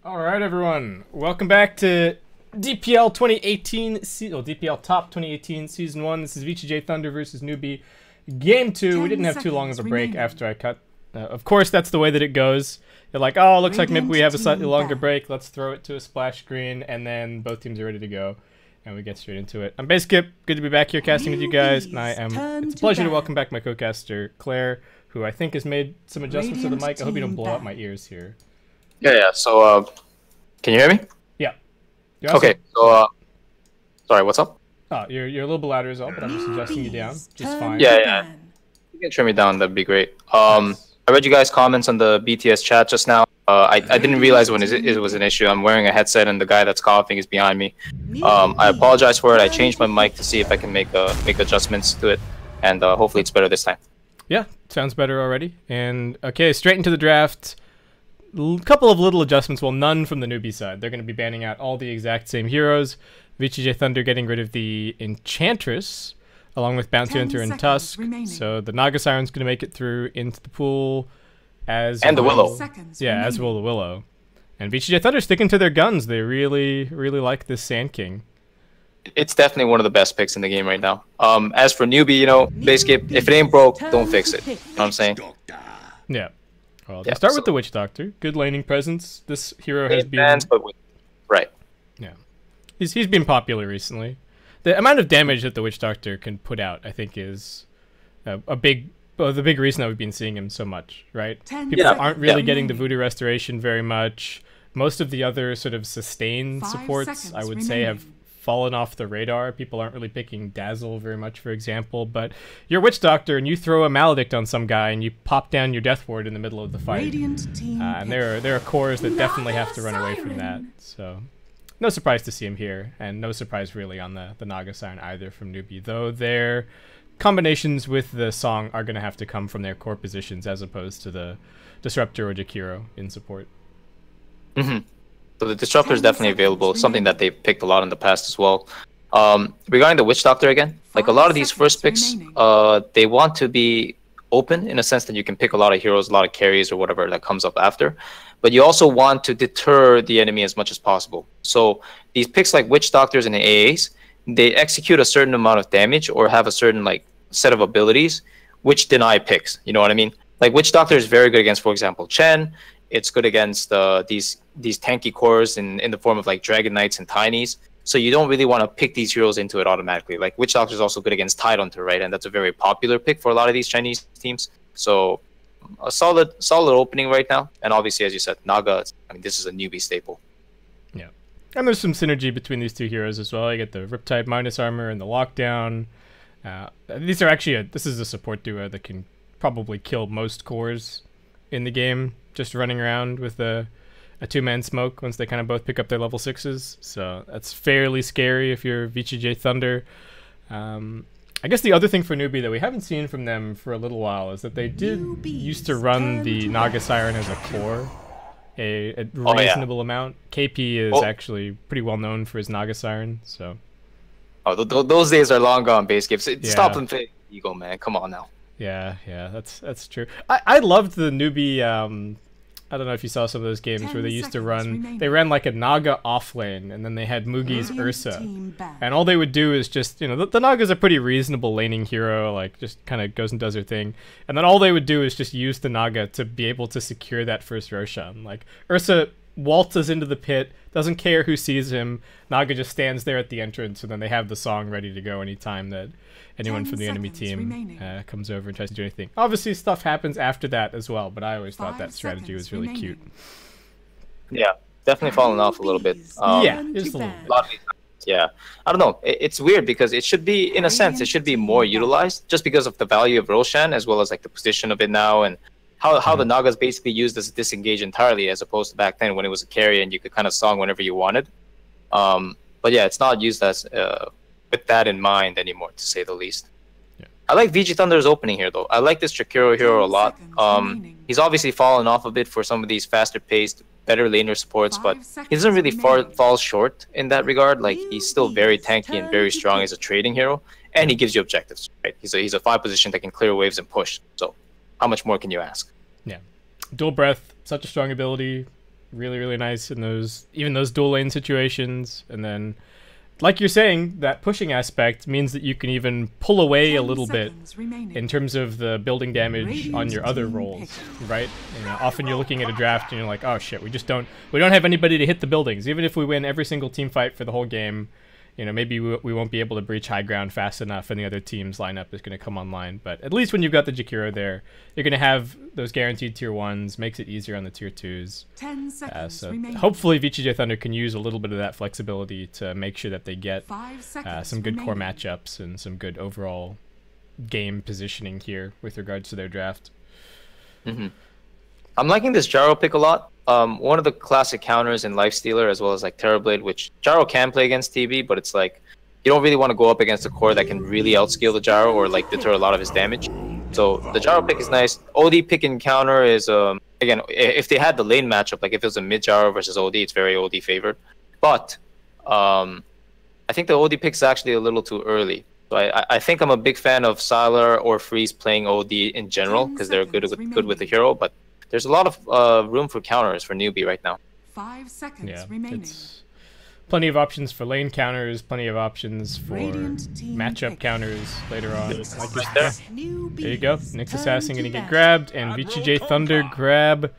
Alright everyone, welcome back to DPL 2018, DPL Top 2018 Season 1. This is VGJ.Thunder versus Newbee. Game 2, we didn't have too long of a break after I cut. Of course, that's the way that it goes. They're like, oh, looks like maybe we have a slightly longer break, let's throw it to a splash screen, and then both teams are ready to go. And we get straight into it. I'm Basskip, good to be back here casting with you guys, and it's a pleasure to welcome back my co-caster, Claire, who I think has made some adjustments to the mic. I hope you don't blow out my ears here. Yeah. So, can you hear me? Yeah. Okay. So, sorry. What's up? Oh, you're a little bit louder as well, but I'm just adjusting you down, just fine. Yeah. You can trim me down. That'd be great. I read you guys' comments on the BTS chat just now. I didn't realize when it was an issue. I'm wearing a headset, and the guy that's coughing is behind me. I apologize for it. I changed my mic to see if I can make adjustments to it, and hopefully it's better this time. Yeah, sounds better already. And okay, straight into the draft. Couple of little adjustments, well, none from the Newbee side. They're going to be banning out all the exact same heroes. VGJ.Thunder getting rid of the Enchantress, along with Bounty Hunter and Tusk. So the Naga Siren's going to make it through into the pool, as and the Willow. Yeah, as will the Willow. And VGJ.Thunder sticking to their guns. They really like this Sand King. It's definitely one of the best picks in the game right now. As for Newbee, you know, Basskip, if it ain't broke, don't fix it. You know what I'm saying? Yeah. Well, to start with the Witch Doctor. Good laning presence. This hero has been... Right. Yeah. He's been popular recently. The amount of damage that the Witch Doctor can put out, I think, is the big reason that we've been seeing him so much, right? People aren't really getting the Voodoo Restoration very much. Most of the other sort of sustain supports, I would say, have fallen off the radar. People aren't really picking Dazzle very much, for example, but you're a Witch Doctor and you throw a Maledict on some guy and you pop down your Death Ward in the middle of the fight. And there are cores that definitely have to run away from that. So no surprise to see him here, and no surprise really on the Naga Siren either from Newbee, though their combinations with the song are going to have to come from their core positions as opposed to the Disruptor or Jakiro in support. So the Disruptor is definitely available, something that they've picked a lot in the past as well. Regarding the Witch Doctor again, like a lot of these first picks, they want to be open in a sense that you can pick a lot of heroes, a lot of carries or whatever that comes up after. But you also want to deter the enemy as much as possible. So these picks like Witch Doctors and AAs, they execute a certain amount of damage or have a certain like set of abilities which deny picks. You know what I mean? Like Witch Doctor is very good against, for example, Chen. It's good against these tanky cores in the form of like Dragon Knights and Tinies. So you don't really want to pick these heroes into it automatically. Like Witch Doctor is also good against Tidehunter, right? And that's a very popular pick for a lot of these Chinese teams. So a solid opening right now. And obviously, as you said, Naga, I mean, this is a Newbee staple. Yeah. And there's some synergy between these two heroes as well. You get the Riptide minus armor and the Lockdown. These are actually, this is a support duo that can probably kill most cores in the game, just running around with a two-man smoke once they kind of both pick up their level 6s. So that's fairly scary if you're VGJ.Thunder. I guess the other thing for Newbee that we haven't seen from them for a little while is that they used to run the Naga Siren as a core, a reasonable amount. KP is actually pretty well known for his Naga Siren, so... Oh, those days are long gone, Basskip. Stop them playing Ego, man. Come on now. Yeah, that's true. I loved the Newbee. I don't know if you saw some of those games where they used to run. They ran like a Naga off lane, and then they had Mugi's Ursa, and all they would do is just, you know, the Naga's a pretty reasonable laning hero, like just kind of goes and does her thing, and then all they would do is just use the Naga to be able to secure that first Roshan. Like Ursa waltzes into the pit, doesn't care who sees him. Naga just stands there at the entrance, and then they have the song ready to go anytime that anyone from the enemy team comes over and tries to do anything. Obviously, stuff happens after that as well, but I always thought that strategy was really cute. Yeah, definitely fallen off a little bit. Yeah, just a little bit. Yeah, I don't know. It's weird because it should be, in a sense, it should be more utilized just because of the value of Roshan as well as like the position of it now and how the Naga's basically used as a disengage entirely as opposed to back then when it was a carry and you could kind of song whenever you wanted. But yeah, it's not used as with that in mind anymore, to say the least. Yeah. I like VG.Thunder's opening here, though. I like this Jakiro hero a lot. He's obviously fallen off a bit for some of these faster-paced, better laner supports, but he doesn't really fall short in that regard. Like, he's still very tanky and very strong as a trading hero, and he gives you objectives, right? He's a 5 position that can clear waves and push. So, how much more can you ask? Yeah. Dual Breath, such a strong ability. really, really nice in those dual lane situations. And then, like you're saying, that pushing aspect means that you can even pull away a little bit in terms of the building damage on your other roles, right? Often you're looking at a draft and you're like, oh shit, we don't have anybody to hit the buildings. Even if we win every single team fight for the whole game, maybe we won't be able to breach high ground fast enough and the other team's lineup is going to come online. But at least when you've got the Jakiro there, you're going to have those guaranteed tier 1s, makes it easier on the tier 2s. 10 seconds so remaining. Hopefully VGJ.Thunder can use a little bit of that flexibility to make sure that they get some good core matchups and some good overall game positioning here with regards to their draft. I'm liking this Gyro pick a lot. One of the classic counters in Lifestealer, as well as like Terrorblade, which Gyro can play against TB, but it's like you don't really want to go up against a core that can really outscale the Gyro or like deter a lot of his damage. So the Gyro pick is nice. OD pick and counter is again, if they had the lane matchup, like if it was a mid Gyro versus OD, it's very OD favored. But I think the OD pick is actually a little too early. So I think I'm a big fan of Sylar or Freeze playing OD in general because they're good with the hero, but there's a lot of room for counters for Newbee right now. 5 seconds remaining. It's plenty of options for lane counters, plenty of options for matchup counters later on. Like there you go. Nyx Assassin gonna get grabbed, and VGJ.Thunder grab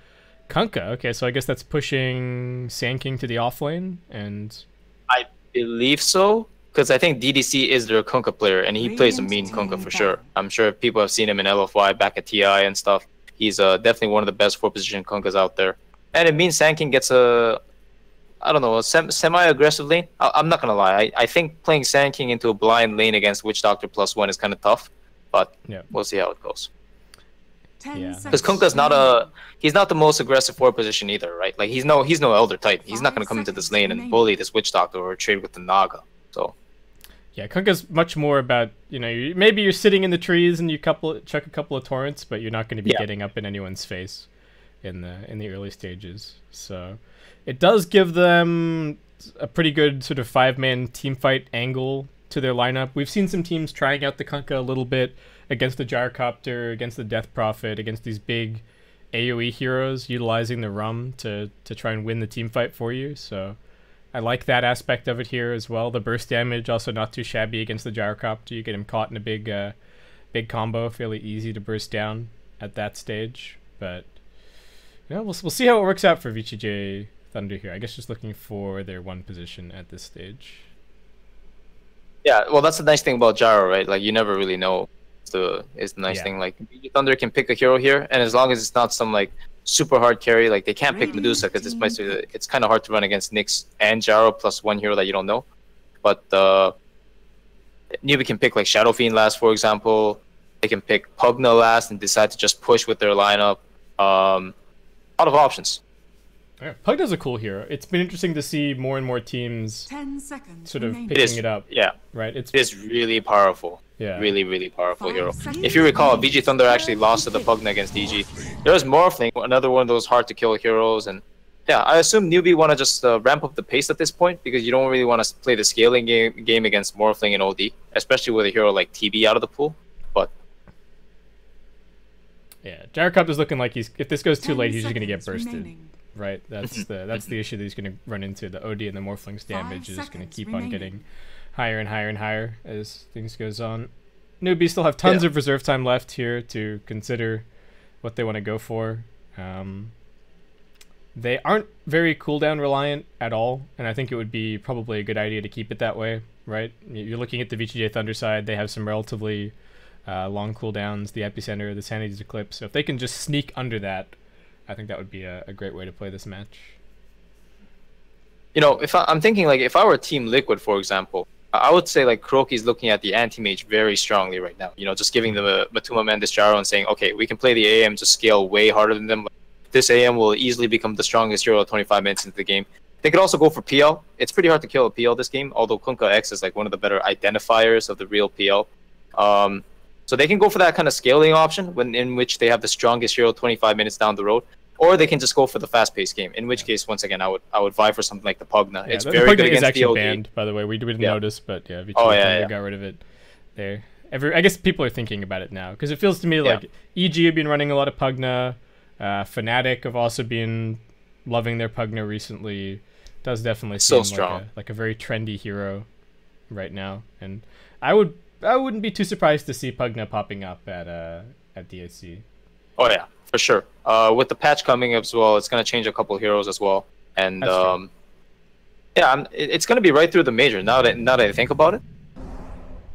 Kunkka. Okay, so I guess that's pushing Sand King to the off lane, and I believe so, because I think DDC is their Kunkka player, and he plays a mean Kunkka for sure. I'm sure people have seen him in LFY back at TI and stuff. He's definitely one of the best 4-position Kunkas out there. And it means Sand King gets a semi-aggressive lane. I'm not going to lie. I think playing Sand King into a blind lane against Witch Doctor +1 is kind of tough. But we'll see how it goes. Because Kunka's he's not the most aggressive 4-position either, right? Like he's no Elder Titan. He's not going to come into this lane and bully this Witch Doctor or trade with the Naga. So yeah, Kunkka's much more about, maybe you're sitting in the trees and you chuck a couple of torrents, but you're not going to be getting up in anyone's face in the early stages. So it does give them a pretty good sort of 5-man team fight angle to their lineup. We've seen some teams trying out the Kunkka a little bit against the Gyrocopter, against the Death Prophet, against these big AoE heroes, utilizing the Rum to try and win the team fight for you. So I like that aspect of it here as well. The burst damage also not too shabby against the Gyrocopter. You get him caught in a big combo, fairly easy to burst down at that stage. But we'll see how it works out for VGJ.Thunder here. I guess just looking for their 1 position at this stage. Yeah, well, that's the nice thing about Gyro, right? Like you never really know. Is the nice thing. Like VGJ.Thunder can pick a hero here, and as long as it's not some like super hard carry, like they can't pick Medusa because it's kind of hard to run against Nyx and Gyro plus 1 hero that you don't know. But Newbee can pick like Shadow Fiend last, for example. They can pick Pugna last and decide to just push with their lineup. A lot of options. Yeah, Pugna's a cool hero. It's been interesting to see more and more teams 10 seconds sort of picking it up. Yeah, right. It's really powerful. Yeah, really powerful hero. If you recall, VG.Thunder actually lost to the Pugna against DG. There's Morphling, another one of those hard to kill heroes, and yeah, I assume Newbee want to just ramp up the pace at this point because you don't really want to play the scaling game against Morphling and OD, especially with a hero like TB out of the pool. But yeah, Gyrocopter's looking like if this goes too late, he's just gonna get bursted. Right, that's the issue that he's going to run into. The OD and the Morphling's damage is just going to keep on getting higher and higher and higher as things goes on. Newbee still have tons of reserve time left here to consider what they want to go for. They aren't very cooldown reliant at all, and I think it would be probably a good idea to keep it that way, right? You're looking at the VGJ.Thunder side, they have some relatively long cooldowns, the Epicenter, the Sanity's Eclipse, so if they can just sneak under that, I think that would be a great way to play this match. If I'm thinking like if I were Team Liquid, for example, I would say like Kuroki's looking at the anti-mage very strongly right now. Just giving them a Matuma Mendes Gyro and saying, okay, we can play the AM to scale way harder than them. This AM will easily become the strongest hero 25 minutes into the game. They could also go for PL. It's pretty hard to kill a PL this game, although Kunkka X is like one of the better identifiers of the real PL. So they can go for that kind of scaling option in which they have the strongest hero 25 minutes down the road. Or they can just go for the fast-paced game. In which case, once again, I would vie for something like the Pugna. Yeah, it's very good against actually DOD. banned, by the way. We didn't notice, but yeah, VGJ got rid of it there. I guess people are thinking about it now because it feels to me like EG have been running a lot of Pugna. Fnatic have also been loving their Pugna recently. Does definitely so seem strong. like a very trendy hero right now, and I wouldn't be too surprised to see Pugna popping up at DAC. Oh yeah, for sure. With the patch coming as well, it's gonna change a couple heroes as well, and yeah, it's gonna be right through the major. Now that I think about it,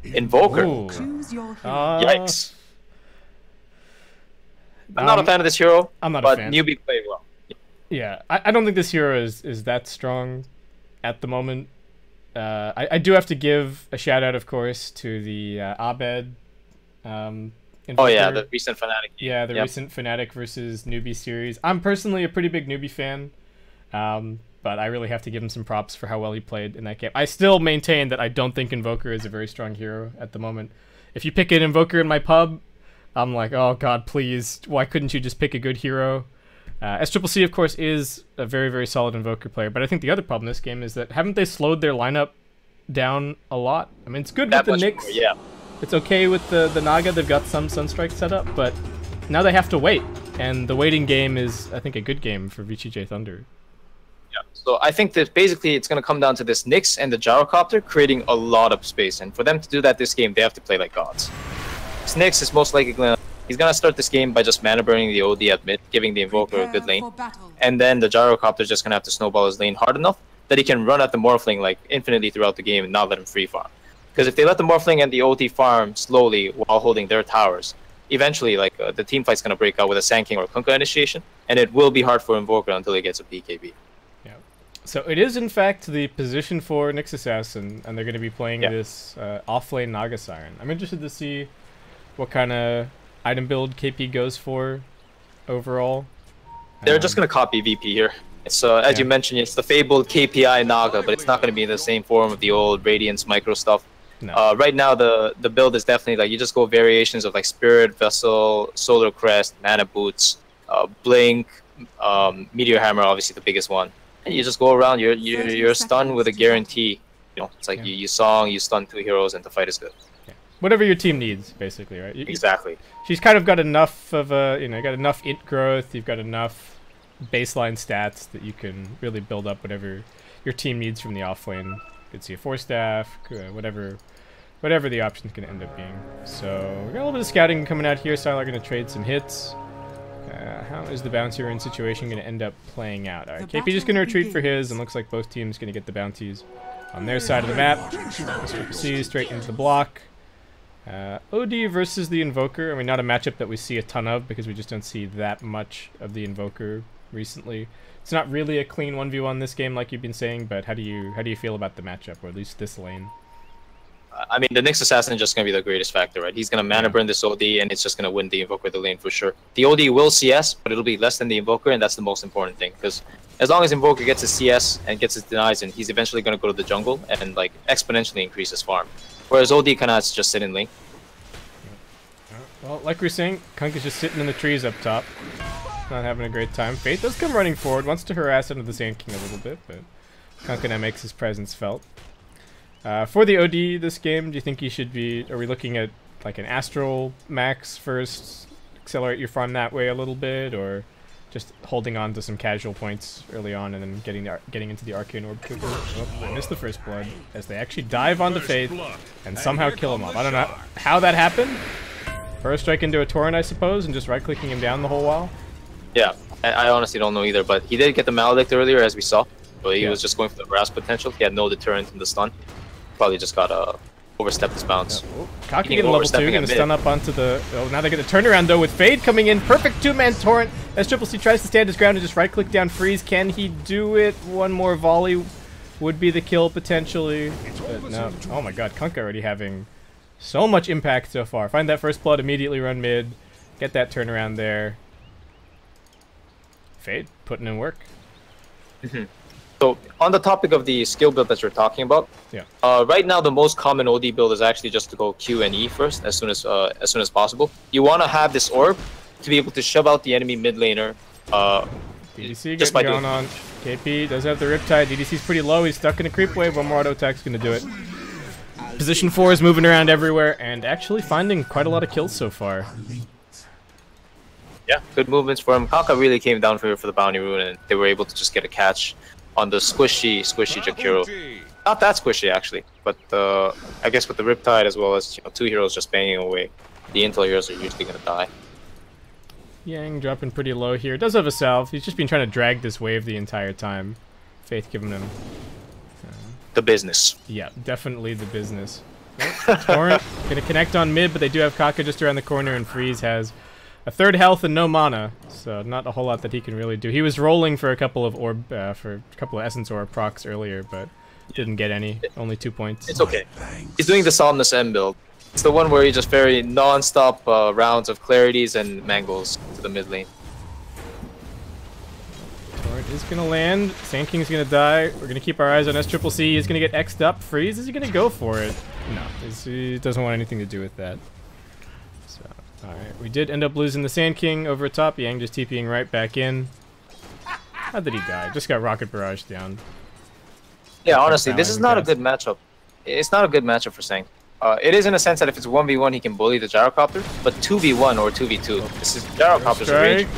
Invoker. Choose your hero. Yikes. I'm not a fan of this hero. I'm not but a fan. Newbee played well. Yeah, I don't think this hero is that strong at the moment. I do have to give a shout out, of course, to the Abed. Oh yeah, the recent Fnatic. Yeah, the recent Fnatic versus Newbee series. I'm personally a pretty big Newbee fan, but I really have to give him some props for how well he played in that game. I still maintain that I don't think Invoker is a very strong hero at the moment. If you pick an Invoker in my pub, I'm like, oh god, please, why couldn't you just pick a good hero? SCCC, of course, is a very, very solid Invoker player, but I think the other problem in this game is that haven't they slowed their lineup down a lot? I mean, it's good with the Nyx. More, yeah. It's okay with the Naga. They've got some Sunstrike set up, but now they have to wait. And the waiting game is, I think, a good game for VGJ.Thunder. Yeah. So I think that basically it's going to come down to this Nyx and the Gyrocopter creating a lot of space. And for them to do that this game, they have to play like gods. This Nyx is most likely going to... He's going to start this game by just mana burning the OD at mid, giving the Invoker a good lane. And then the Gyrocopter is just going to have to snowball his lane hard enough that he can run at the Morphling like infinitely throughout the game and not let him free farm. Because if they let the Morphling and the OT farm slowly while holding their towers, eventually like the team fight's going to break out with a Sand King or Kunkka initiation, and it will be hard for Invoker until he gets a BKB. Yeah. So it is in fact the position for Nyx Assassin, and they're going to be playing this off-lane Naga Siren. I'm interested to see what kind of item build KP goes for overall. They're just going to copy VP here. It's as you mentioned, it's the fabled KPI Naga, but it's not going to be in the same form of the old Radiance micro stuff. No. Right now, the build is definitely like you just go variations of like Spirit, Vessel, Solar Crest, Mana Boots, Blink, Meteor Hammer, obviously the biggest one, and you just go around. You're stunned with a guarantee. You know, it's like you stun 2 heroes, and the fight is good. Yeah. Whatever your team needs, basically, right? Exactly. She's kind of got enough of a, you got enough int growth. You've got enough baseline stats that you can really build up whatever your team needs from the offlane. You could see a 4-staff, whatever the option's going to end up being. So we got a little bit of scouting coming out here. Sylar going to trade some hits. How is the bounty run situation going to end up playing out? All right, KP just going to retreat for his, and looks like both teams going to get the bounties on their side of the map. See straight into the block. OD versus the Invoker. I mean, not a matchup that we see a ton of because we just don't see that much of the Invoker recently. It's not really a clean 1v1 this game, like you've been saying, but how do you feel about the matchup, or at least this lane? I mean, the Nyx Assassin is just going to be the greatest factor, right? He's going to mana burn this OD, and it's just going to win the Invoker the lane for sure. The OD will CS, but it'll be less than the Invoker, and that's the most important thing. Because as long as Invoker gets his CS and gets his denies, and he's eventually going to go to the jungle and like exponentially increase his farm. Whereas OD kind of has to just sit in lane. Well, like we were saying, Kunkka's just sitting in the trees up top. Not having a great time. Fate does come running forward, wants to harass into the Sand King a little bit, but Kunkka now makes his presence felt. For the OD this game, do you think he should be... Are we looking at like an Astral Max first? Accelerate your farm that way a little bit, or just holding on to some casual points early on and then getting into the Arcane Orb quicker? Oh, I missed the first blood as they actually dive onto Faith and somehow kill him off. I don't know how that happened. First strike into a Torrent, I suppose, and just right-clicking him down the whole while. Yeah, I honestly don't know either, but he did get the Maledict earlier, as we saw. So he was just going for the Grasp potential. He had no deterrent in the stun. Probably just got overstepped his bounce. Cocky getting level 2, gonna stun up onto the... Oh, now they get the turnaround, though, with Fade coming in. Perfect 2-man Torrent. As SCCC tries to stand his ground and just right-click down freeze. Can he do it? One more volley would be the kill, potentially. But no. Oh my god, Kunkka already having so much impact so far. Find that first blood, immediately run mid. Get that turnaround there. Fade, putting in work. So, on the topic of the skill build that you're talking about, right now the most common OD build is actually just to go Q and E first, as soon as possible. You want to have this orb to be able to shove out the enemy mid laner. DDC just getting going on. KP does have the Riptide. DDC's pretty low. He's stuck in a creep wave. One more auto attack's going to do it. Position 4 is moving around everywhere and actually finding quite a lot of kills so far. Yeah, good movements for him. Kaka really came down for the bounty rune, and they were able to just get a catch on the squishy Jakiro. Not that squishy actually, but I guess with the Riptide as well as two heroes just banging away, the intel heroes are usually gonna die. Yang dropping pretty low here. Does have a salve. He's just been trying to drag this wave the entire time. Faith giving him the business. Yeah, definitely the business. Torrent gonna connect on mid, but they do have Kaka just around the corner, and Freeze has a third health and no mana, so not a whole lot that he can really do. He was rolling for a couple of Essence Orb procs earlier, but didn't get any. Only 2 points. It's okay. He's doing the Somnus M build. It's the one where he just very non-stop rounds of Clarities and Mangles to the mid lane. Torrent is gonna land. Sand King's gonna die. We're gonna keep our eyes on SCCC. He's gonna get X'd up. Freeze, is he gonna go for it? No, he doesn't want anything to do with that. Alright, we did end up losing the Sand King over top. Yang just TPing right back in. How did he die? Just got Rocket Barrage down. Yeah, honestly, this is not a good matchup. It's not a good matchup for Sang. It is in a sense that if it's 1v1, he can bully the Gyrocopter, but 2v1 or 2v2, this is Gyrocopter's range.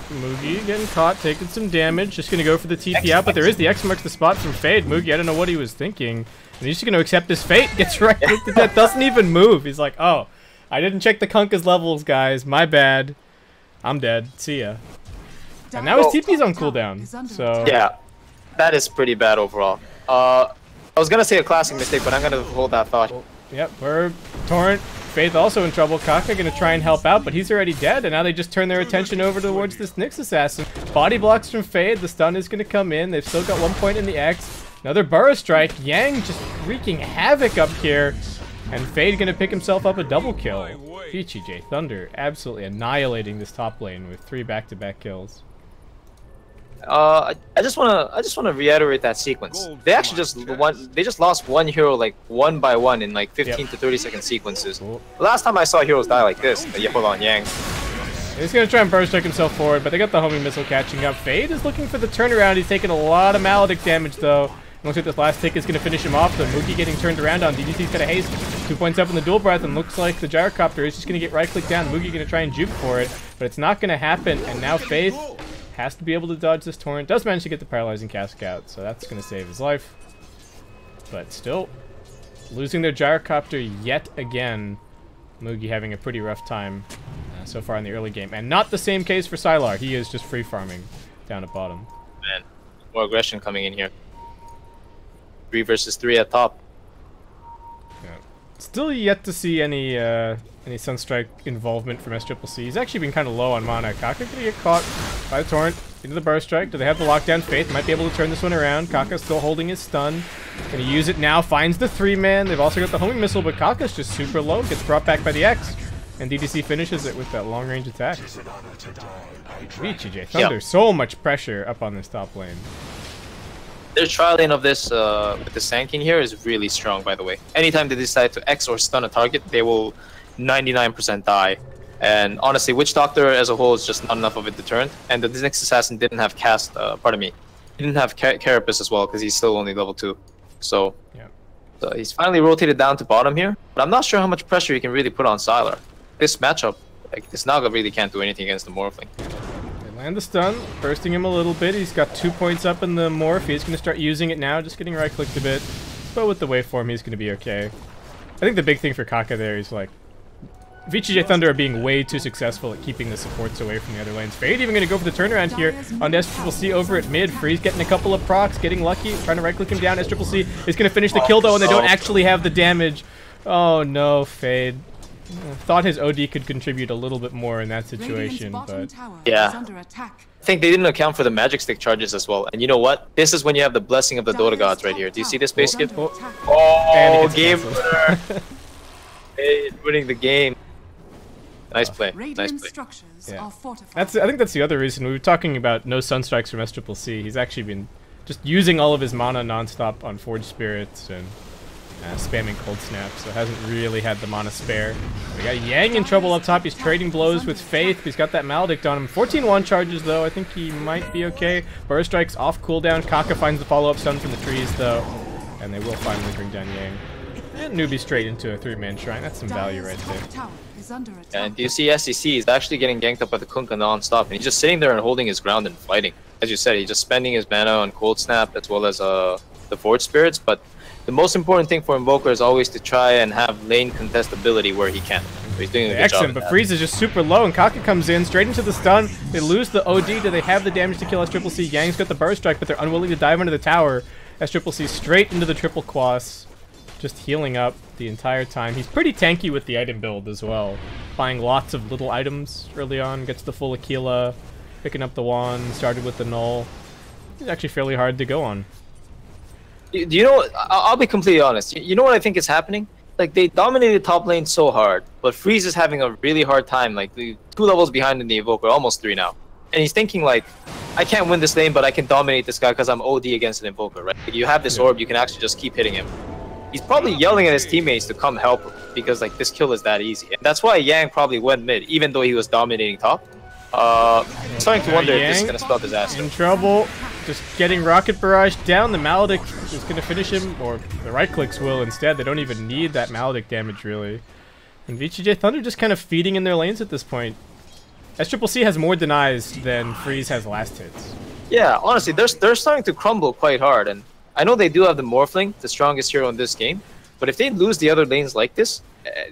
Mugi getting caught, taking some damage. Just going to go for the TP out, but there is the X marks the spot from Fade. Mugi, I don't know what he was thinking. And he's just going to accept his fate. Gets right to death, doesn't even move. He's like, oh. I didn't check the Kunkka's levels, guys. My bad. I'm dead. See ya. And now his TP's on cooldown. So yeah, that is pretty bad overall. I was gonna say a classic mistake, but I'm gonna hold that thought. Yep, we're Torrent. Faith also in trouble. Kaka gonna try and help out, but he's already dead, and now they just turn their attention over towards this Nyx assassin. Body blocks from Fade. The stun is gonna come in. They've still got 1 point in the X. Another Burrow Strike. Yang just wreaking havoc up here. And Fade gonna pick himself up a double kill. VGJ.Thunder absolutely annihilating this top lane with 3 back-to-back kills. I just wanna reiterate that sequence. They actually just lost one hero like 1 by 1 in like 15 to 30-second sequences. Cool. The last time I saw heroes die like this, hold on, Yang. He's gonna try and burst strike himself forward, but they got the homing missile catching up. Fade is looking for the turnaround. He's taking a lot of Maledict damage though. Looks like this last tick is going to finish him off. The Mugi getting turned around on. DDC's got a haste. 2 points up in the dual breath, and looks like the Gyrocopter is just going to get right-clicked down. Mugi going to try and juke for it, but it's not going to happen. And now Faith has to be able to dodge this Torrent. Does manage to get the Paralyzing Cask out, so that's going to save his life. But still, losing their Gyrocopter yet again. Mugi having a pretty rough time so far in the early game. And not the same case for Sylar. He is just free farming down at bottom. Man, more aggression coming in here. 3 versus 3 at top. Yeah. Still yet to see any Sunstrike involvement from SCCC. He's actually been kind of low on mana. Kaka gonna get caught by the Torrent into the Burst Strike. Do they have the lockdown? Faith might be able to turn this one around. Kaka's still holding his stun. Gonna use it now. Finds the 3-man. They've also got the homing missile, but Kaka's just super low. Gets brought back by the X. And DDC finishes it with that long-range attack. VGJ.Thunder. Yep. So much pressure up on this top lane. Their trial lane of this with the Sand King here is really strong, by the way. Anytime they decide to X or stun a target, they will 99% die. And honestly, Witch Doctor as a whole is just not enough of a deterrent. And the Nyx Assassin didn't have cast, pardon me, he didn't have Carapace as well because he's still only level 2. So, yeah. So he's finally rotated down to bottom here. But I'm not sure how much pressure he can really put on Sylar. This matchup, like this Naga really can't do anything against the Morphling. And the stun, bursting him a little bit. He's got 2 points up in the morph. He's going to start using it now, just getting right-clicked a bit. But with the waveform, he's going to be okay. I think the big thing for Kaka there is, like, VGJ.Thunder are being way too successful at keeping the supports away from the other lanes. Fade even going to go for the turnaround here on SCCC over at mid. Freeze getting a couple of procs, getting lucky, trying to right-click him down. SCCC is going to finish the kill, though, and they don't actually have the damage. Oh, no, Fade. Thought his OD could contribute a little bit more in that situation, but yeah. I think they didn't account for the magic stick charges as well. And you know what? This is when you have the blessing of the Dota gods right here. Do you see this Basskip? Oh, game winner! Hey, winning the game. Nice play. Nice play. Yeah. I think that's the other reason we were talking about no Sunstrikes from SCCC. He's actually been just using all of his mana nonstop on Forged Spirits and spamming Cold Snap, so hasn't really had the mana spare. We got Yang in trouble up top. He's trading blows with Faith. He's got that Maledict on him. 14-1 charges, though. I think he might be okay. Burst Strike's off cooldown. Kaka finds the follow-up stun from the trees, though. And they will finally bring down Yang. And Newbee straight into a 3-man shrine. That's some value right there. And you see SEC is actually getting ganked up by the Kunkka non-stop, and he's just sitting there and holding his ground and fighting. As you said, he's just spending his mana on Cold Snap as well as the Forge Spirits, but the most important thing for Invoker is always to try and have lane contestability where he can. So he's doing a good job. But Freeze is just super low, and Kaka comes in straight into the stun. They lose the OD. Do they have the damage to kill SCCC? Yang's got the burst strike, but they're unwilling to dive into the tower. SCCC straight into the triple quas, just healing up the entire time. He's pretty tanky with the item build as well, buying lots of little items early on. Gets the full Aquila, picking up the wand, started with the null. He's actually fairly hard to go on. Do you know what? I'll be completely honest. You know what I think is happening? Like, they dominated top lane so hard, but Freeze is having a really hard time. Like, 2 levels behind in the Invoker, almost 3 now. And he's thinking, like, I can't win this lane, but I can dominate this guy because I'm OD against an Invoker, right? Like, you have this orb, you can actually just keep hitting him. He's probably yelling at his teammates to come help him because, like, this kill is that easy. And that's why Yang probably went mid, even though he was dominating top. Starting to wonder if this is going to spell disaster. In trouble. Just getting Rocket Barrage down. The Maledict is going to finish him, or the right clicks will instead. They don't even need that Maledict damage, really. And VGJ.Thunder just kind of feeding in their lanes at this point. SCCC has more denies than Freeze has last hits. Yeah, honestly, they're starting to crumble quite hard. And I know they do have the Morphling, the strongest hero in this game. But if they lose the other lanes like this,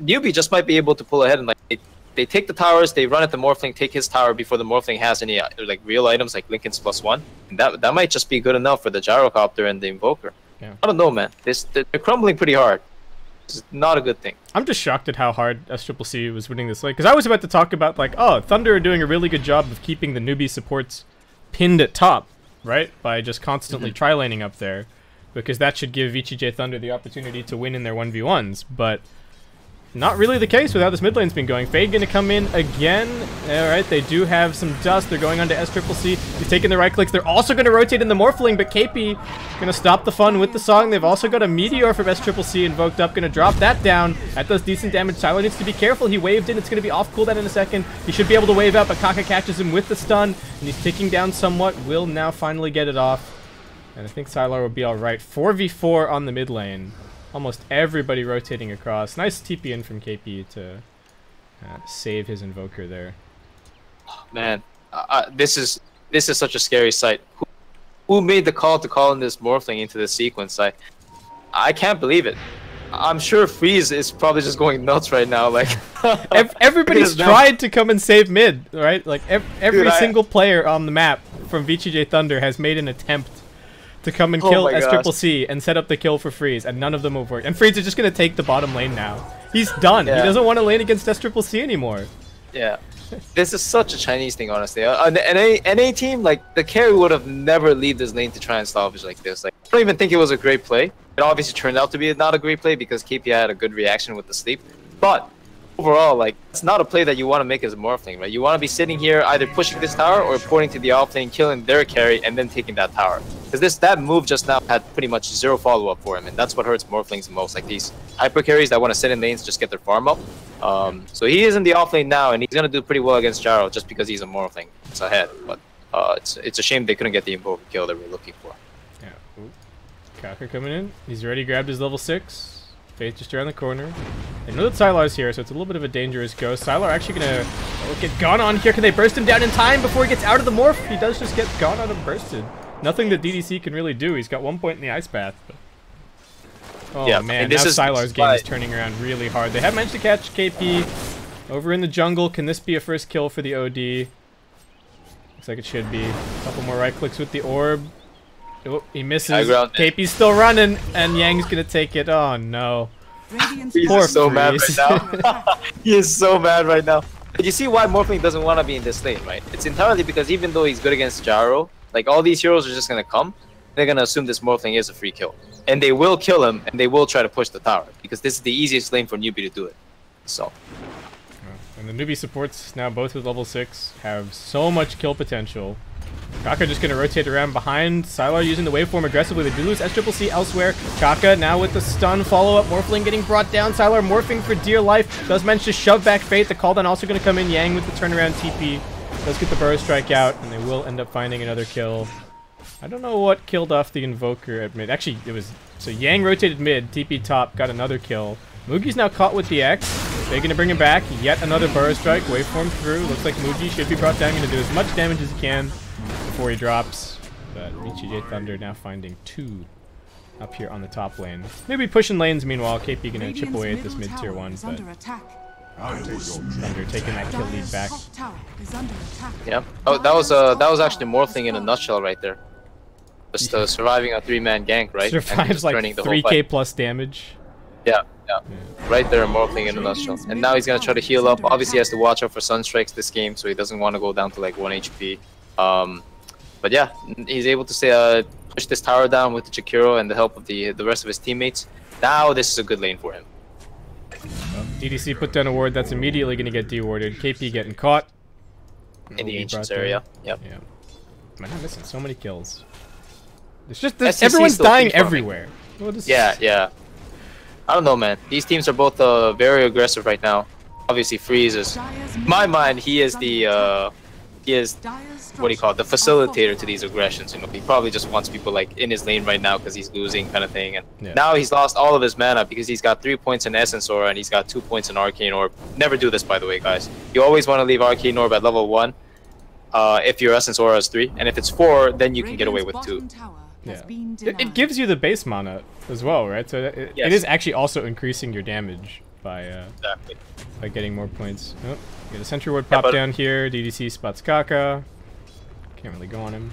Newbee just might be able to pull ahead and, like, they take the towers, they run at the Morphling, take his tower before the Morphling has any like real items like Linken's +1. And that might just be good enough for the Gyrocopter and the Invoker. Yeah. I don't know, man. They're crumbling pretty hard. It's not a good thing. I'm just shocked at how hard SCCC was winning this lane. Because I was about to talk about, like, oh, Thunder are doing a really good job of keeping the Newbee supports pinned at top, right? By just constantly tri-laning up there. Because that should give VGJ.Thunder the opportunity to win in their 1v1s. But not really the case with how this mid lane's been going. Fade gonna come in again. Alright, they do have some dust. They're going on to SCCC. He's taking the right clicks. They're also gonna rotate in the Morphling, but KP gonna stop the fun with the song. They've also got a Meteor from SCCC invoked up. Gonna drop that down. That does decent damage. Tyler needs to be careful. He waved in. It's gonna be off cooldown in a second. He should be able to wave out, but Kaka catches him with the stun, and he's ticking down somewhat. Will now finally get it off. And I think Sylar will be alright. 4v4 on the mid lane. Almost everybody rotating across. Nice TP in from KP to save his Invoker there. Man, this is such a scary sight. Who made the call to call in this Morphling into this sequence? I can't believe it. I'm sure Freeze is probably just going nuts right now. Like everybody's tried to come and save mid, right? Like every single player on the map from VGJ.Thunder has made an attempt to come and kill SCCC and set up the kill for Freeze, and none of them have worked. And Freeze is just going to take the bottom lane now. He's done. Yeah. He doesn't want to lane against SCCC anymore. Yeah. This is such a Chinese thing, honestly. NA team, like, the carry would have never leave this lane to try and salvage like this. Like, I don't even think it was a great play. It obviously turned out to be not a great play because KP had a good reaction with the sleep. But overall, like, it's not a play that you want to make as a Morphling, right? You want to be sitting here either pushing this tower or porting to the offlane, killing their carry, and then taking that tower. Because that move just now had pretty much 0 follow-up for him, and that's what hurts Morphlings the most. Like, these hyper carries that want to sit in lanes, just get their farm up. So he is in the offlane now, and he's going to do pretty well against Gyro just because he's a Morphling. It's ahead, but it's a shame they couldn't get the Invoker kill that we're looking for. Yeah. Ooh. Kaka coming in. He's already grabbed his level 6. Faith just around the corner. They know that Sylar's here, so it's a little bit of a dangerous ghost. Sylar actually gonna get gone on here. Can they burst him down in time before he gets out of the morph? He does just get gone on and bursted. Nothing that DDC can really do. He's got 1 point in the ice bath. But... oh yeah, man, now Sylar's game is turning around really hard. They have managed to catch KP over in the jungle. Can this be a first kill for the OD? Looks like it should be. A couple more right clicks with the orb. Oh, he misses. KP's still running, and Yang's gonna take it. Oh no. He's so mad right now. He is so mad right now. But you see why Morphling doesn't want to be in this lane, right? It's entirely because even though he's good against Gyro, like, all these heroes are just gonna come. They're gonna assume this Morphling is a free kill, and they will kill him, and they will try to push the tower because this is the easiest lane for Newbee to do it. So. And the Newbee supports now both with level 6 have so much kill potential. Kaka just going to rotate around behind. Sylar using the waveform aggressively. They do lose SCCC elsewhere. Kaka now with the stun follow-up. Morphling getting brought down. Sylar morphing for dear life. Does manage to shove back Fate. The cooldown also going to come in. Yang with the turnaround TP. Does get the burrow strike out, and they will end up finding another kill. I don't know what killed off the Invoker at mid. Actually, it was... So Yang rotated mid, TP top, got another kill. Mugi's now caught with the X. They're going to bring him back. Yet another Burrow Strike. Waveform through. Looks like Mugi should be brought down. Going to do as much damage as he can before he drops. But VGJ.Thunder now finding 2 up here on the top lane. Maybe pushing lanes meanwhile. KP going to chip away at this mid tier 1. But Thunder taking that kill lead back. Yeah. Oh, that was actually Morphling in a nutshell right there. Just surviving a 3-man gank, right? Survives like 3k plus damage. Yeah. Right there, Morphling in a nutshell. And now he's gonna try to heal up. Obviously, he has to watch out for Sunstrikes this game, so he doesn't want to go down to like 1 HP. But yeah, he's able to push this tower down with the Jakiro and the help of the rest of his teammates. Now this is a good lane for him. DDC put down a ward that's immediately going to get dewarded. KP getting caught. In the Ancients area, yep. Yeah. Man, I'm missing so many kills. It's just that everyone's dying everywhere. Yeah. I don't know, man. These teams are both very aggressive right now. Obviously, Freeze is... In my mind, he is the... what do you call it? The facilitator to these aggressions. You know, he probably just wants people like in his lane right now because he's losing, kind of thing. And now he's lost all of his mana because he's got 3 points in Essence Aura and he's got 2 points in Arcane Orb. Never do this, by the way, guys. You always want to leave Arcane Orb at level 1 if your Essence Aura is 3, and if it's 4, then you can get away with 2. Yeah. It gives you the base mana as well, right? So it is actually also increasing your damage by getting more points. Oh, get a Sentry Ward pop down here. DDC spots Kaka. Can't really go on him.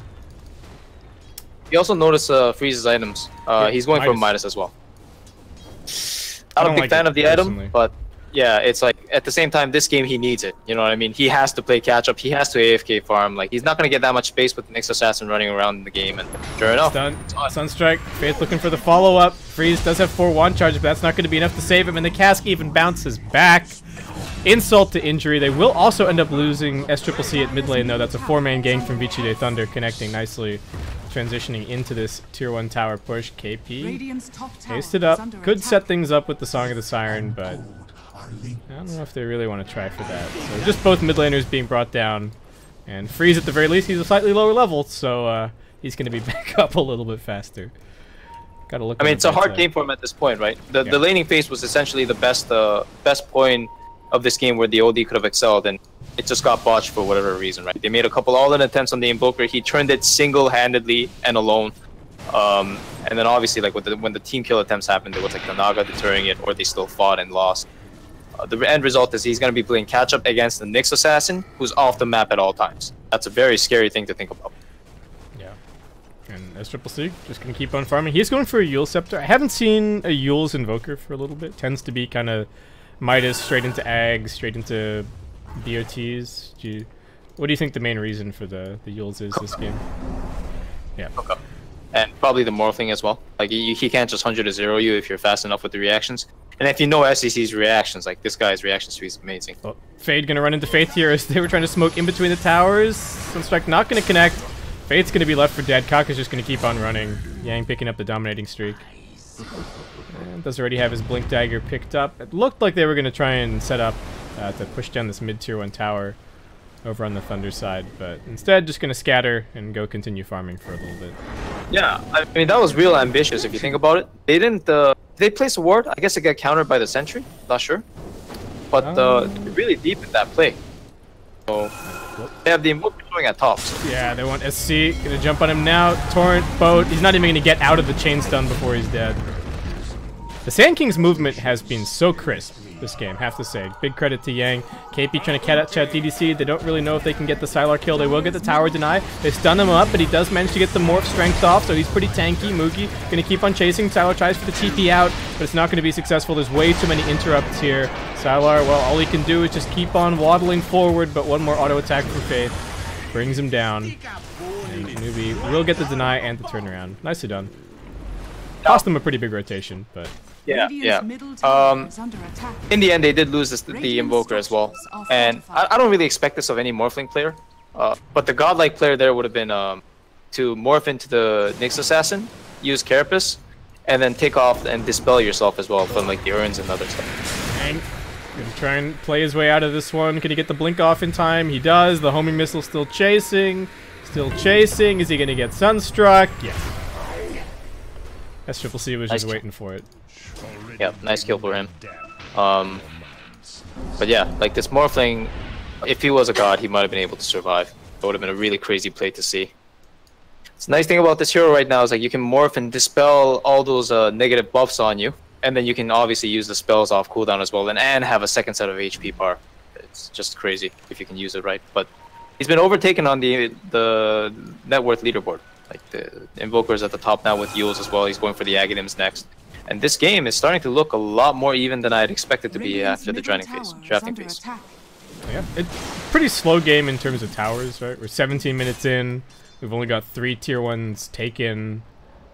You also notice Freeze's items. He's going for Midas as well. I'm not a big fan of the item, but yeah, it's like at the same time, this game he needs it. You know what I mean? He has to play catch up. He has to AFK farm. Like he's not gonna get that much space with the Nyx Assassin running around in the game. And sure enough, Sunstrike. Faith looking for the follow up. Freeze does have 4 wand charges, but that's not going to be enough to save him. And the cask even bounces back. Insult to injury. They will also end up losing SCCC at mid lane though. That's a 4-man gang from VGJ.Thunder connecting nicely, transitioning into this tier 1 tower push. KP paced it up. Could set things up with the Song of the Siren, but I don't know if they really want to try for that. So just both mid laners being brought down, and Freeze at the very least, he's a slightly lower level, so he's going to be back up a little bit faster. Gotta look. I mean, it's a hard game for him at this point, right? The laning phase was essentially the best point of this game where the OD could have excelled, and it just got botched for whatever reason, right? They made a couple all-in attempts on the Invoker. He turned it single-handedly and alone. And then obviously, like when the team kill attempts happened, there was like the Naga deterring it, or they still fought and lost. The end result is he's going to be playing catch-up against the Nyx Assassin, who's off the map at all times. That's a very scary thing to think about. Yeah. And SCCC just going to keep on farming. He's going for a Yule Scepter. I haven't seen a Yule's Invoker for a little bit. Tends to be kind of Midas, straight into Ag, straight into BOTs. What do you think the main reason for the Yules is this game? Yeah. Okay. And probably the Morphling as well. Like, he can't just 100-0 you if you're fast enough with the reactions. And if you know SCC's reactions, like this guy's reaction speed is amazing. Oh, Fade gonna run into Faith here as they were trying to smoke in between the towers. Sunstrike not gonna connect. Faith's gonna be left for dead. Kaka's just gonna keep on running. Yang picking up the dominating streak. And does already have his Blink Dagger picked up. It looked like they were gonna try and set up to push down this mid tier 1 tower over on the Thunder side, but instead just gonna scatter and go continue farming for a little bit. Yeah, I mean that was real ambitious if you think about it. They didn't. They placed a ward. I guess it got countered by the sentry. Not sure, but really deep in that play. So they have the Invoker going at top. So. Yeah, they want SC. Gonna jump on him now. Torrent, boat. He's not even gonna get out of the chain stun before he's dead. The Sand King's movement has been so crisp this game, have to say. Big credit to Yang. KP trying to catch out DDC. They don't really know if they can get the Sylar kill. They will get the tower deny. They stun him up, but he does manage to get the morph strength off, so he's pretty tanky. Mugi gonna keep on chasing. Sylar tries for the TP out, but it's not gonna be successful. There's way too many interrupts here. Sylar, well, all he can do is just keep on waddling forward, but one more auto attack from Faith brings him down. And Newbee will get the deny and the turnaround. Nicely done. Cost them a pretty big rotation, but... Yeah. In the end, they did lose the Invoker as well, and I don't really expect this of any Morphling player. But the godlike player there would have been to morph into the Nyx Assassin, use Carapace, and then take off and dispel yourself as well from like the urns and other stuff. Dang. Gonna try and play his way out of this one. Can he get the blink off in time? He does. The homing missile still chasing. Still chasing. Is he going to get Sunstruck? Yes. SCCC was just waiting for it. Yeah, nice kill for him. But yeah, like this Morphling, if he was a god, he might have been able to survive. It would have been a really crazy play to see. The nice thing about this hero right now is like you can morph and dispel all those negative buffs on you, and then you can obviously use the spells off cooldown as well, and have a second set of HP bar. It's just crazy if you can use it right. But he's been overtaken on the net worth leaderboard. Like the Invoker's at the top now with Yules as well. He's going for the Aghanim's next. And this game is starting to look a lot more even than I had expected to be after the drafting phase. Yeah, it's pretty slow game in terms of towers, right? We're 17 minutes in. We've only got 3 tier 1s taken.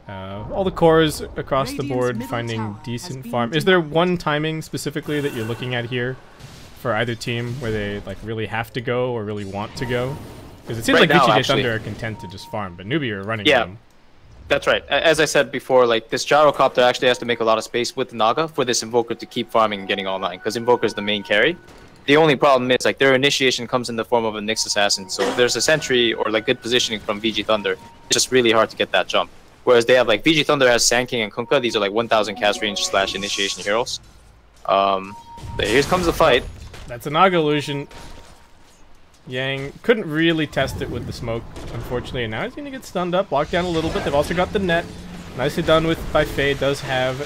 All the cores across the board finding decent farm. Is there one timing specifically that you're looking at here for either team where they like really have to go or really want to go? Because it seems like VGJ.Thunder are content to just farm, but Newbee are running them. That's right. As I said before, like this Gyrocopter actually has to make a lot of space with the Naga for this Invoker to keep farming and getting online, because Invoker is the main carry. The only problem is like their initiation comes in the form of a Nyx Assassin, so if there's a sentry or like good positioning from VG.Thunder, it's just really hard to get that jump. Whereas they have like VG.Thunder has Sand King and Kunkka. These are like 1000 cast range / initiation heroes. Here comes the fight. That's a Naga illusion. Yang couldn't really test it with the smoke, unfortunately, and now he's gonna get stunned up, locked down a little bit. They've also got the net, nicely done with by Fade. Does have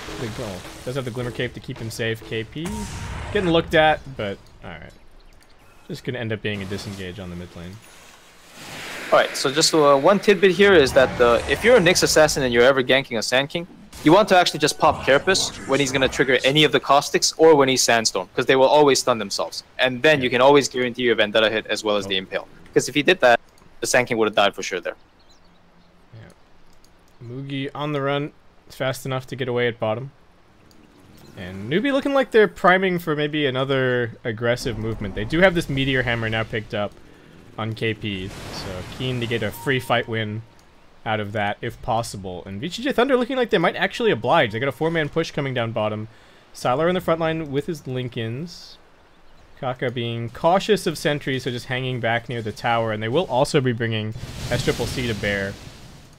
the Glimmer Cape to keep him safe. KP getting looked at, but all right, just gonna end up being a disengage on the mid lane. All right, so just one tidbit here is that if you're a Nyx Assassin and you're ever ganking a Sand King, you want to actually just pop Carapace when he's going to trigger any of the Caustics or when he's Sandstorm, because they will always stun themselves. And then you can always guarantee your Vendetta hit as well as the Impale. Because if he did that, the Sand King would have died for sure there. Yeah. Mugi on the run. It's fast enough to get away at bottom. And Newbee looking like they're priming for maybe another aggressive movement. They do have this Meteor Hammer now picked up on KP, so keen to get a free fight win out of that if possible. And VGJ.Thunder looking like they might actually oblige. They got a 4-man push coming down bottom. Sylar in the front line with his Lincolns. Kaka being cautious of sentries, so just hanging back near the tower. And they will also be bringing SCCC to bear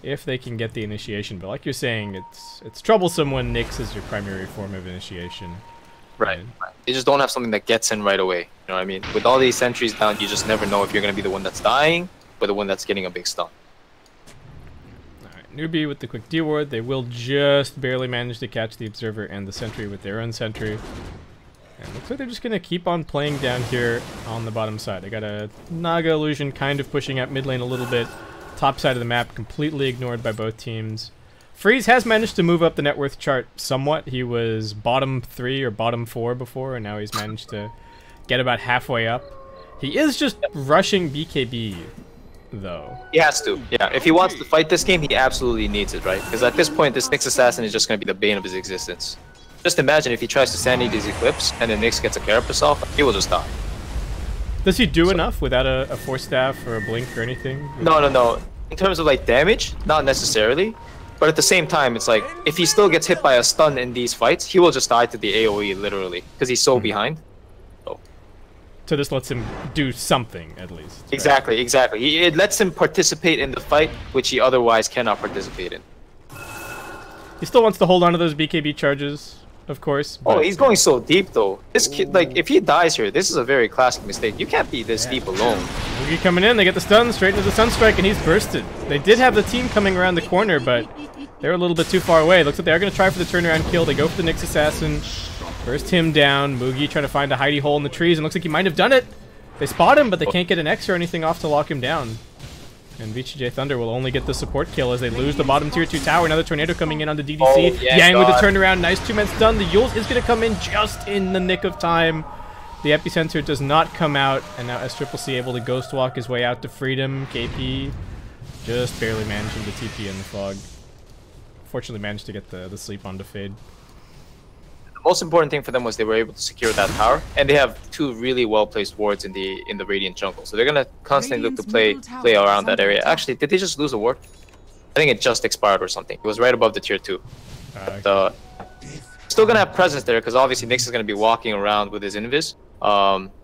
if they can get the initiation. But like you're saying, it's troublesome when Nyx is your primary form of initiation. Right. They just don't have something that gets in right away. You know what I mean? With all these sentries down, you just never know if you're going to be the one that's dying or the one that's getting a big stun. Newbee with the quick D-ward. They will just barely manage to catch the Observer and the Sentry with their own Sentry. And looks like they're just going to keep on playing down here on the bottom side. They got a Naga illusion kind of pushing up mid lane a little bit. Top side of the map completely ignored by both teams. Freeze has managed to move up the net worth chart somewhat. He was bottom 3 or bottom 4 before, and now he's managed to get about halfway up. He is just rushing BKB, though. He has to, yeah. If he wants to fight this game, he absolutely needs it, right? Because at this point, this Nyx Assassin is just going to be the bane of his existence. Just imagine if he tries to Sandy these Eclipse, and then Nyx gets a Carapace off, he will just die. Does he do enough without a Force Staff or a Blink or anything? No. In terms of like damage, not necessarily. But at the same time, it's like, if he still gets hit by a stun in these fights, he will just die to the AoE, literally. Because he's so behind. So this lets him do something, at least. Right? Exactly. It lets him participate in the fight, which he otherwise cannot participate in. He still wants to hold on to those BKB charges, of course. Oh, he's going so deep, though. This kid, like, if he dies here, this is a very classic mistake. You can't be this deep alone. Mugi coming in, they get the stun straight into the Sunstrike, and he's bursted. They did have the team coming around the corner, but they're a little bit too far away. Looks like they are going to try for the turnaround kill. They go for the Nyx Assassin. Burst him down. Mugi trying to find a hidey hole in the trees, and looks like he might have done it. They spot him, but they can't get an X or anything off to lock him down. And VGJ.Thunder will only get the support kill as they lose the bottom tier 2 tower. Another tornado coming in on the DDC. Oh, yeah, Yang with a turnaround. Nice 2-man stun. The Yules is going to come in just in the nick of time. The epicenter does not come out, and now SCCC able to ghost walk his way out to freedom. KP just barely managing to TP in the fog. Fortunately managed to get the sleep onto Fade. The most important thing for them was they were able to secure that tower, and they have 2 really well-placed wards in the Radiant jungle, so they're gonna constantly look to play around that area. Actually, did they just lose a ward? I think it just expired or something. It was right above the tier 2. But, still gonna have presence there because obviously Nyx is gonna be walking around with his invis.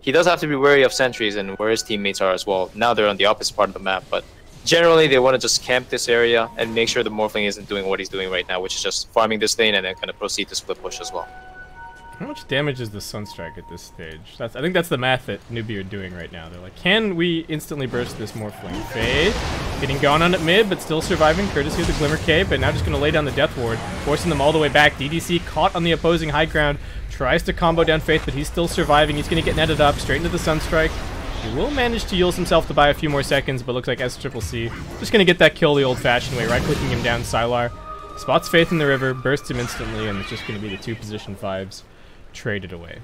He does have to be wary of sentries and where his teammates are as well. Now they're on the opposite part of the map, but generally they want to just camp this area and make sure the Morphling isn't doing what he's doing right now, which is just farming this lane and then kind of proceed to split push as well. How much damage is the Sunstrike at this stage? I think that's the math that Newbee are doing right now. They're like, can we instantly burst this Morphling? Fade, getting gone on at mid, but still surviving courtesy of the Glimmer Cape, but now just going to lay down the Death Ward, forcing them all the way back. DDC caught on the opposing high ground, tries to combo down Faith, but he's still surviving. He's going to get netted up, straight into the Sunstrike. He will manage to use himself to buy a few more seconds, but looks like SCCC just going to get that kill the old-fashioned way, right-clicking him down. Sylar spots Faith in the river, bursts him instantly, and it's just going to be the 2 position 5s traded away.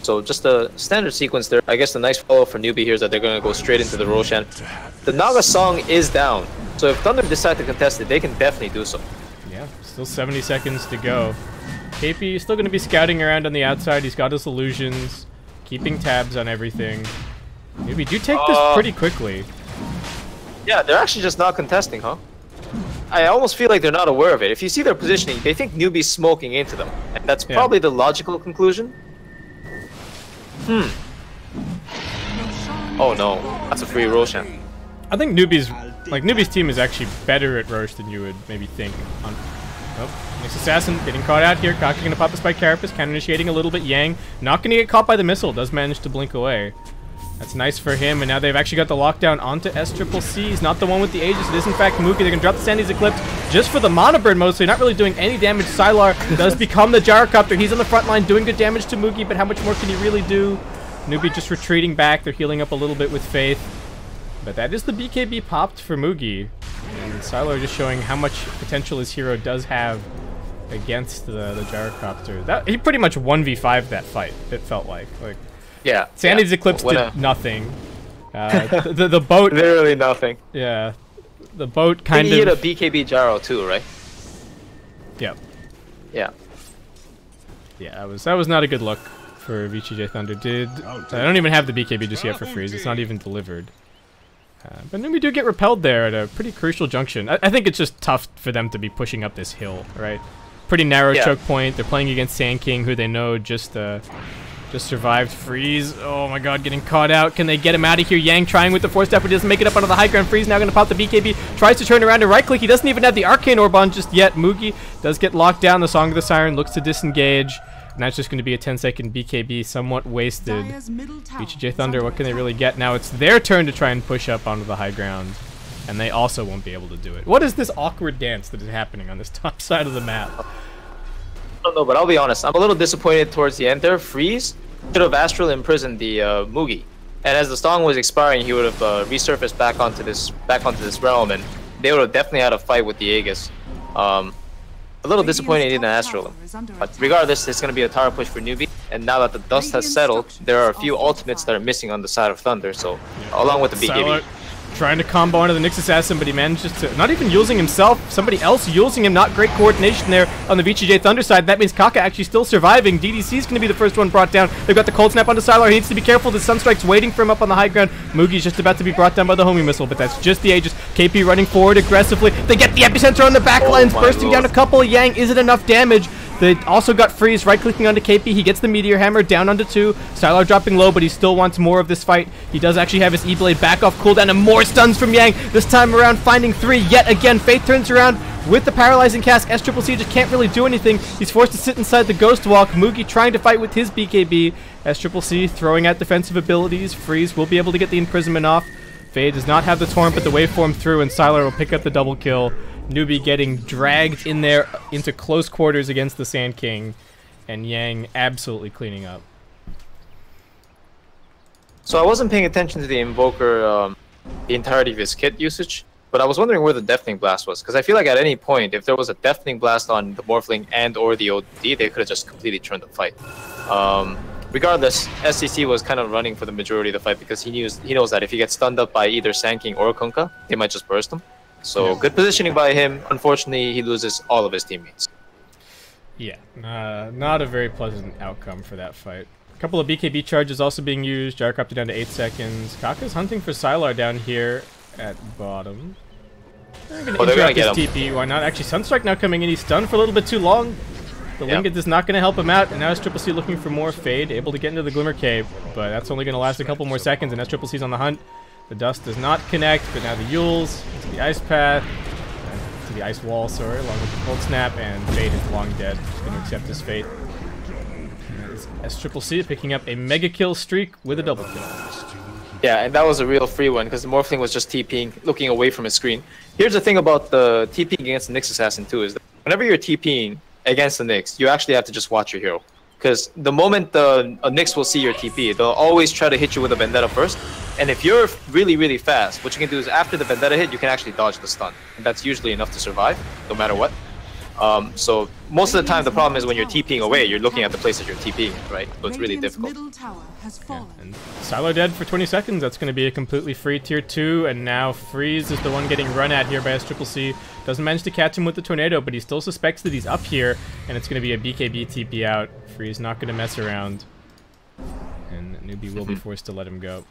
So just a standard sequence there. I guess the nice follow-up for Newbee here is that they're going to go straight into the Roshan. The Naga Song is down, so if Thunder decide to contest it, they can definitely do so. Yeah, still 70 seconds to go. KP is still going to be scouting around on the outside. He's got his illusions, keeping tabs on everything. Newbee do take this pretty quickly. Yeah, they're actually just not contesting, huh? I almost feel like they're not aware of it. If you see their positioning, they think Newbee's smoking into them. And that's probably the logical conclusion. Oh no, that's a free Roshan. I think Newbee's team is actually better at Roche than you would maybe think. Oh, Nyx Assassin getting caught out here. Kaka gonna pop the Spike Carapace, counter initiating a little bit. Yang not gonna get caught by the missile, does manage to blink away. That's nice for him, and now they've actually got the lockdown onto SCCC. He's not the one with the Aegis. It is, in fact, Mookie. They're going to drop the Sandy's Eclipse just for the Mana Burn mostly, not really doing any damage. Sylar does become the Gyrocopter. He's on the front line doing good damage to Mookie, but how much more can he really do? Newbee just retreating back. They're healing up a little bit with Faith. But that is the BKB popped for Moogie. And Sylar just showing how much potential his hero does have against the Gyrocopter. He pretty much 1v5'd that fight, it felt like. Yeah. Sandy's Eclipse did nothing. The boat... Literally nothing. Yeah. The boat kind of... He hit a BKB gyro too, right? Yep. Yeah. Yeah, that was not a good look for VGJ.Thunder. I don't even have the BKB just yet for freeze. It's not even delivered. But then we do get repelled there at a pretty crucial junction. I think it's just tough for them to be pushing up this hill, right? Pretty narrow choke point. They're playing against Sand King, who they know just survived freeze. Oh my god, getting caught out. Can they get him out of here? Yang trying with the 4-step, but doesn't make it up onto the high ground. Freeze now going to pop the BKB. Tries to turn around and right-click. He doesn't even have the Arcane Orb on just yet. Moogie does get locked down. The Song of the Siren looks to disengage. And that's just going to be a 10-second BKB, somewhat wasted. VGJ.Thunder, what can they really get? Now it's their turn to try and push up onto the high ground. And they also won't be able to do it. What is this awkward dance that is happening on this top side of the map? I don't know, but I'll be honest. I'm a little disappointed towards the end there. Freeze should have astral imprisoned the Moogie, and as the song was expiring, he would have resurfaced back onto this realm, and they would have definitely had a fight with the Aegis. A little disappointed he didn't astral him, but regardless, it's going to be a tower push for Newbee. And now that the dust has settled, there are a few ultimates that are missing on the side of Thunder. So, along with the BKB. Trying to combo onto the Nyx Assassin, but he manages to, not even using himself, somebody else using him. Not great coordination there on the VGJ.Thunder side. That means Kaka actually still surviving. DDC is going to be the first one brought down. They've got the Cold Snap onto Sylar. He needs to be careful. The Sunstrike's waiting for him up on the high ground. Moogie's just about to be brought down by the homing missile, but that's just the Aegis. KP running forward aggressively. They get the Epicenter on the back lines, bursting down a couple. Yang, is it enough damage? They also got freeze, right-clicking onto KP. He gets the Meteor Hammer down onto 2. Sylar dropping low, but he still wants more of this fight. He does actually have his E-Blade back off cooldown, and more stuns from Yang. This time around, finding 3 yet again. Faith turns around with the Paralyzing Cask. SCCC just can't really do anything. He's forced to sit inside the Ghost Walk. Moogie trying to fight with his BKB. SCCC throwing out defensive abilities. Freeze will be able to get the imprisonment off. Fade does not have the Torrent, but the waveform through, and Sylar will pick up the double kill. Newbee getting dragged in there into close quarters against the Sand King, and Yang absolutely cleaning up. So I wasn't paying attention to the Invoker, the entirety of his kit usage, but I was wondering where the Deafening Blast was, because I feel like at any point, if there was a Deafening Blast on the Morphling and or the OD, they could have just completely turned the fight. Regardless, SCC was kind of running for the majority of the fight because he knows that if he gets stunned up by either Sand King or Kunkka, they might just burst him. So good positioning by him. Unfortunately, he loses all of his teammates. Yeah, not a very pleasant outcome for that fight. A couple of BKB charges also being used. Gyrocopter down to 8 seconds. Kaka's hunting for Sylar down here at bottom. They're going to interrupt his TP. Why not? Actually, Sunstrike now coming in. He's stunned for a little bit too long. The Lingot is not going to help him out, and now SCCC looking for more Fade, able to get into the Glimmer Cave, but that's only going to last a couple more seconds, and SCCC's on the hunt. The dust does not connect, but now the Yules into the ice path, to the ice wall, sorry, along with the cold snap, and Fate is long dead. He's going to accept his fate. SCCC picking up a mega kill streak with a double kill. Yeah, and that was a real free one because the Morphling was just TPing, looking away from his screen. Here's the thing about the TPing against the Nyx Assassin too, is that whenever you're TPing against the Nyx, you actually have to just watch your hero. Because the moment a Nyx will see your TP, they'll always try to hit you with a Vendetta first. And if you're really, really fast, what you can do is after the Vendetta hit, you can actually dodge the stun. And that's usually enough to survive, no matter what. So most of the time, the problem is when you're TPing away, you're looking at the place that you're TPing, right? So it's really difficult. Yeah, and Silo dead for 20 seconds. That's going to be a completely free tier 2, and now Freeze is the one getting run at here by SCCC. Doesn't manage to catch him with the tornado, but he still suspects that he's up here, and it's going to be a BKB TP out. Freeze not going to mess around, and Newbee will be forced to let him go.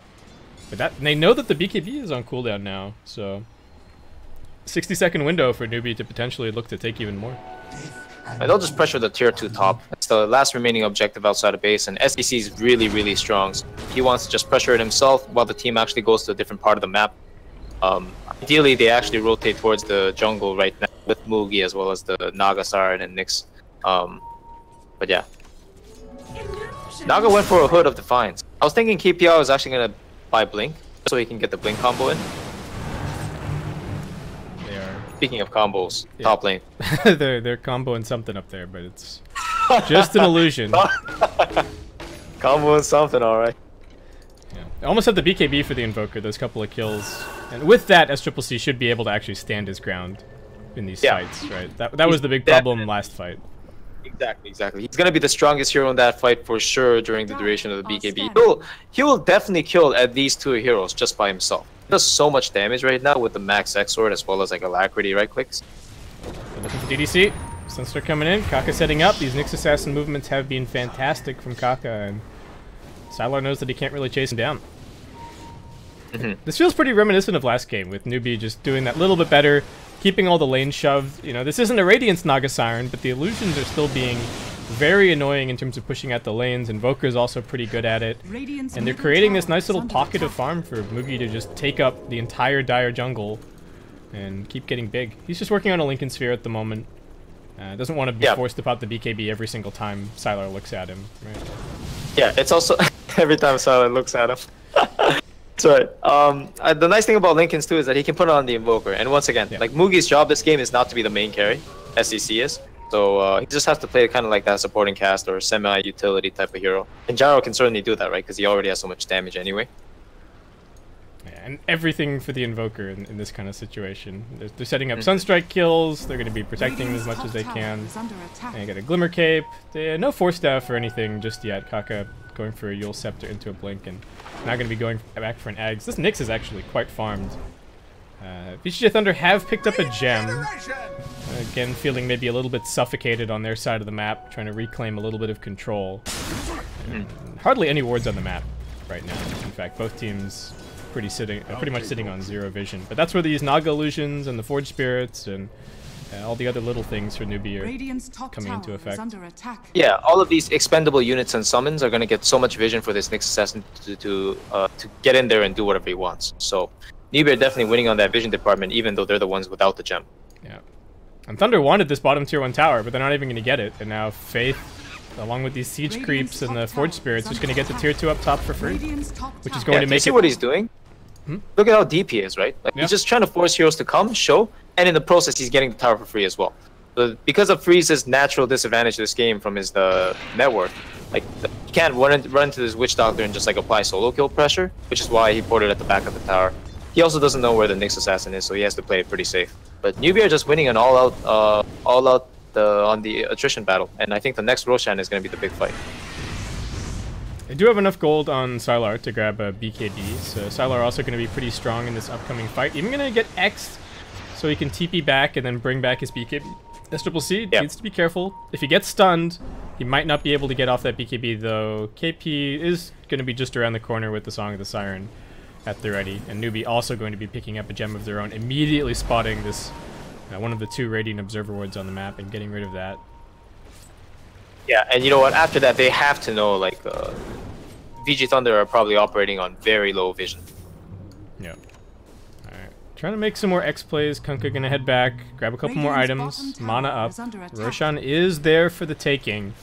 But they know that the BKB is on cooldown now, so 60-second window for Newbee to potentially look to take even more. And they'll just pressure the tier 2 top. It's the last remaining objective outside of base, and SCC is really, really strong. So he wants to just pressure it himself while the team actually goes to a different part of the map. Ideally, they actually rotate towards the jungle right now with Mugi as well as the Naga, Siren, and Nyx. But yeah. Naga went for a Hood of Defiance. I was thinking KPL is actually going to buy Blink so he can get the Blink combo in. Speaking of combos, yeah. Top lane. they're comboing something up there, but it's just an illusion. Comboing something, alright. Yeah. I almost have the BKB for the Invoker, those couple of kills. And with that, SCCC should be able to actually stand his ground in these fights, right? That was the big problem last fight. Exactly. He's gonna be the strongest hero in that fight for sure during the duration of the BKB. He will definitely kill at least 2 heroes just by himself. He does so much damage right now with the max X sword as well as like Alacrity right clicks. They're looking for DDC. Sunster coming in. Kaka setting up. These Nyx Assassin movements have been fantastic from Kaka, and Sylar knows that he can't really chase him down. This feels pretty reminiscent of last game, with Newbee just doing that little bit better, keeping all the lanes shoved. You know, this isn't a Radiance Naga Siren, but the illusions are still being very annoying in terms of pushing out the lanes. Invoker is also pretty good at it. And they're creating this nice little pocket of farm for Mugi to just take up the entire Dire jungle and keep getting big. He's just working on a Lincoln Sphere at the moment. Doesn't want to be forced to pop the BKB every single time Sylar looks at him. Right? Yeah, it's also every time Sylar looks at him. That's right. The nice thing about Lincolns too is that he can put it on the Invoker. And once again, like Mugi's job this game is not to be the main carry, SCC is. So he just has to play kind of like that supporting cast or semi-utility type of hero. And Gyro can certainly do that, right? Because he already has so much damage anyway. Yeah, and everything for the Invoker in this kind of situation. They're setting up Sunstrike kills. They're going to be protecting him as much as they can. And you get a Glimmer Cape. No Force Staff or anything just yet. Kaka going for a Yule Scepter into a Blink and not going to be going back for an Eggs. This Nyx is actually quite farmed. VGJ.Thunder have picked up a gem. Again, feeling maybe a little bit suffocated on their side of the map, trying to reclaim a little bit of control. Hardly any wards on the map right now. In fact, both teams pretty much sitting on 0 vision. But that's where these Naga Illusions and the Forge Spirits and all the other little things for Newbee are coming into effect. Yeah, all of these expendable units and summons are going to get so much vision for this Nyx Assassin to get in there and do whatever he wants. So Newbee are definitely winning on that vision department, even though they're the ones without the gem. Yeah. And Thunder wanted this bottom tier 1 tower, but they're not even going to get it. And now Faith, along with these siege creeps and the Forge Spirits, is going to get the tier 2 up top for free, which is going to make it. See what he's doing? Look at how deep he is, right? Like he's just trying to force heroes to come, show, and in the process, he's getting the tower for free as well. So because of Freeze's natural disadvantage this game from his network, like he can't run into this Witch Doctor and just like apply solo kill pressure, which is why he ported at the back of the tower. He also doesn't know where the Nyx Assassin is, so he has to play it pretty safe. But Newbee are just winning an all-out on the attrition battle, and I think the next Roshan is going to be the big fight. They do have enough gold on Sylar to grab a BKB, so Sylar also going to be pretty strong in this upcoming fight. Even going to get X'd so he can TP back and then bring back his BKB. SCCC needs to be careful. If he gets stunned, he might not be able to get off that BKB, though KP is going to be just around the corner with the Song of the Siren at the ready. And Newbee also going to be picking up a gem of their own, immediately spotting this one of the 2 Radiant Observer wards on the map and getting rid of that. Yeah, and you know what? After that, they have to know, like, VG.Thunder are probably operating on very low vision. Yep. Alright. Trying to make some more X plays. Kunkka gonna head back, grab a couple more items, mana up. Roshan is there for the taking,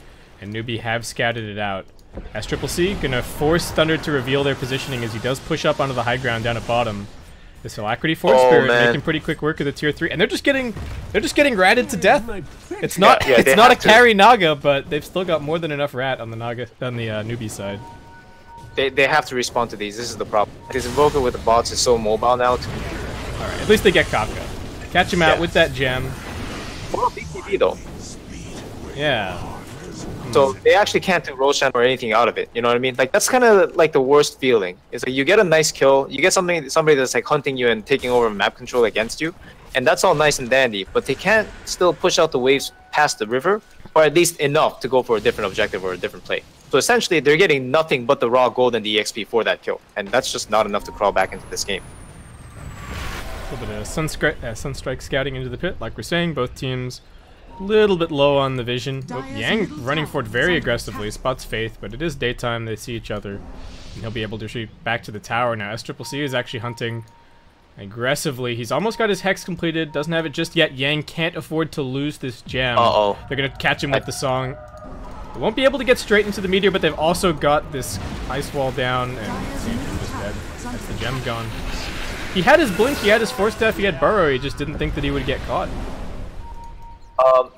and Newbee have scouted it out. SCCC gonna force Thunder to reveal their positioning as he does push up onto the high ground down at bottom. This Alacrity Force Spirit making pretty quick work of the tier 3, and they're just getting ratted to death. It's not it's not a carry Naga, but they've still got more than enough rat on the Newbee side. They have to respond to these. This is the problem. This Invoker with the bots is so mobile now. Alright, at least they get Kafka. Catch him out with that gem. Well, BKB though. Yeah. So they actually can't do Roshan or anything out of it. You know what I mean? Like that's kind of like the worst feeling. It's like you get a nice kill, you get somebody that's like hunting you and taking over map control against you, and that's all nice and dandy. But they can't still push out the waves past the river, or at least enough to go for a different objective or a different play. So essentially, they're getting nothing but the raw gold and the EXP for that kill, and that's just not enough to crawl back into this game. A little bit of Sunstrike scouting into the pit, like we're saying. Both teams a little bit low on the vision. Oh, Yang running forward very aggressively, spots Faith, but it is daytime, they see each other, and he'll be able to shoot back to the tower now. SCCC is actually hunting aggressively. He's almost got his Hex completed, doesn't have it just yet. Yang can't afford to lose this gem. They're gonna catch him with the song. They won't be able to get straight into the meteor, but they've also got this ice wall down, and Yang just dead. That's the gem gone. He had his blink, he had his force staff, he had burrow, he just didn't think that he would get caught.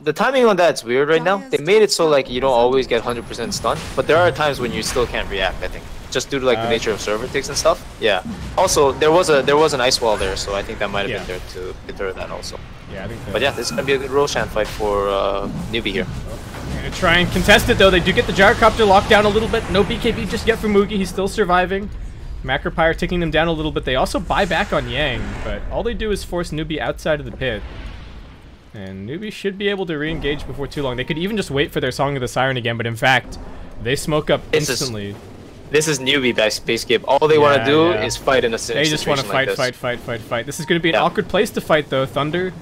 The timing on that's weird right now. They made it so like you don't always get 100% stun, but there are times when you still can't react, I think. Just due to like the nature of server ticks and stuff. Yeah. Also, there was an ice wall there, so I think that might have been there to deter that also. Yeah, I think that. But yeah, this is gonna be a good Roshan fight for Newbee here. Gonna try and contest it though. They do get the gyrocopter locked down a little bit. No BKB just yet for Mugi. He's still surviving. Macropyre taking them down a little bit. They also buy back on Yang, but all they do is force Newbee outside of the pit. And Newbee should be able to re-engage before too long. They could even just wait for their Song of the Siren again, but in fact, they smoke up instantly. This is Newbee Basskip. All they want to do is fight in a situation. They just want to fight. This is going to be an awkward place to fight though. Thunder,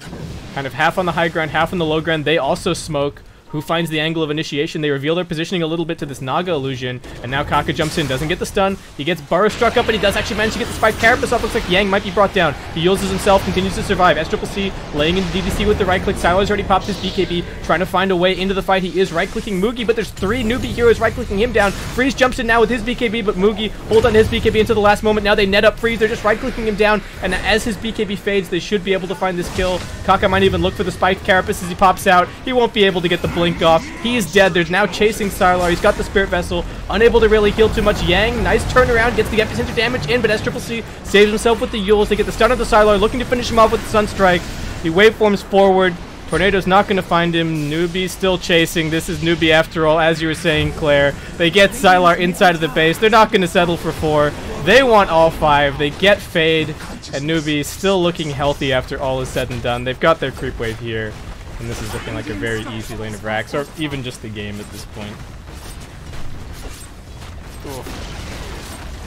kind of half on the high ground, half on the low ground. They also smoke. Who finds the angle of initiation? They reveal their positioning a little bit to this Naga illusion, and now Kaka jumps in, doesn't get the stun. He gets Burrow struck up, but he does actually manage to get the spike. Carapace off. Looks like Yang might be brought down. He uses himself, continues to survive. SCCC laying into DDC with the right click. Siler's already popped his BKB, trying to find a way into the fight. He is right-clicking Mugi, but there's 3 Newbee heroes right-clicking him down. Freeze jumps in now with his BKB, but Mugi holds on his BKB until the last moment. Now they net up Freeze. They're just right-clicking him down, and as his BKB fades, they should be able to find this kill. Kaka might even look for the spike. Carapace as he pops out. He won't be able to get the blink off. He is dead. They're now chasing Sylar. He's got the Spirit Vessel, unable to really heal too much. Yang, nice turnaround, gets the epicenter damage in, but SCCC saves himself with the Yules. They get the stun of the Sylar, looking to finish him off with the Sunstrike. He waveforms forward. Tornado's not going to find him. Newbee still chasing. This is Newbee after all, as you were saying, Claire. They get Sylar inside of the base. They're not going to settle for 4. They want all 5. They get Fade, and Newbee still looking healthy after all is said and done. They've got their creep wave here. And this is looking like a very easy lane of Rax, or even just the game at this point.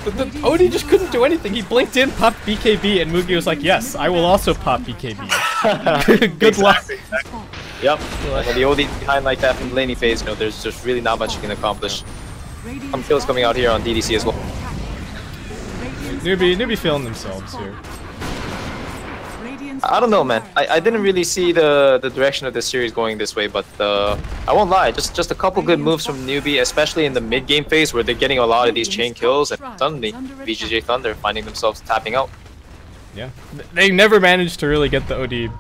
The Odie just couldn't do anything. He blinked in, popped BKB, and Mugi was like, yes, I will also pop BKB. Good luck. Yep. When the Odie behind like that from the laning phase, you know, there's just really not much you can accomplish. Some kills coming out here on DDC as well. Newbee feeling themselves here. I don't know, man. I didn't really see the direction of this series going this way, but I won't lie. Just a couple good moves from Newbee, especially in the mid-game phase where they're getting a lot of these chain kills, and suddenly VGJ.Thunder finding themselves tapping out. Yeah, they never managed to really get the OD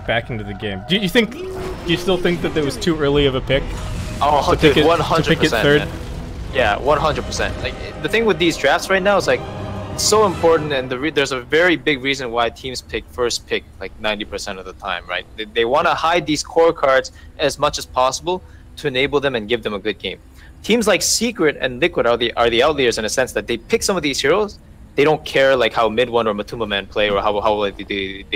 back into the game. Do you still think that it was too early of a pick? Oh, dude, 100%. Third? Yeah, 100%. Like the thing with these drafts right now is like, it's so important, and there's a very big reason why teams pick first pick like 90% of the time, right? They want to hide these core cards as much as possible to enable them and give them a good game. Teams like Secret and Liquid are the outliers in a sense that they pick some of these heroes. They don't care like how Mid One or Matuma Man play or how well they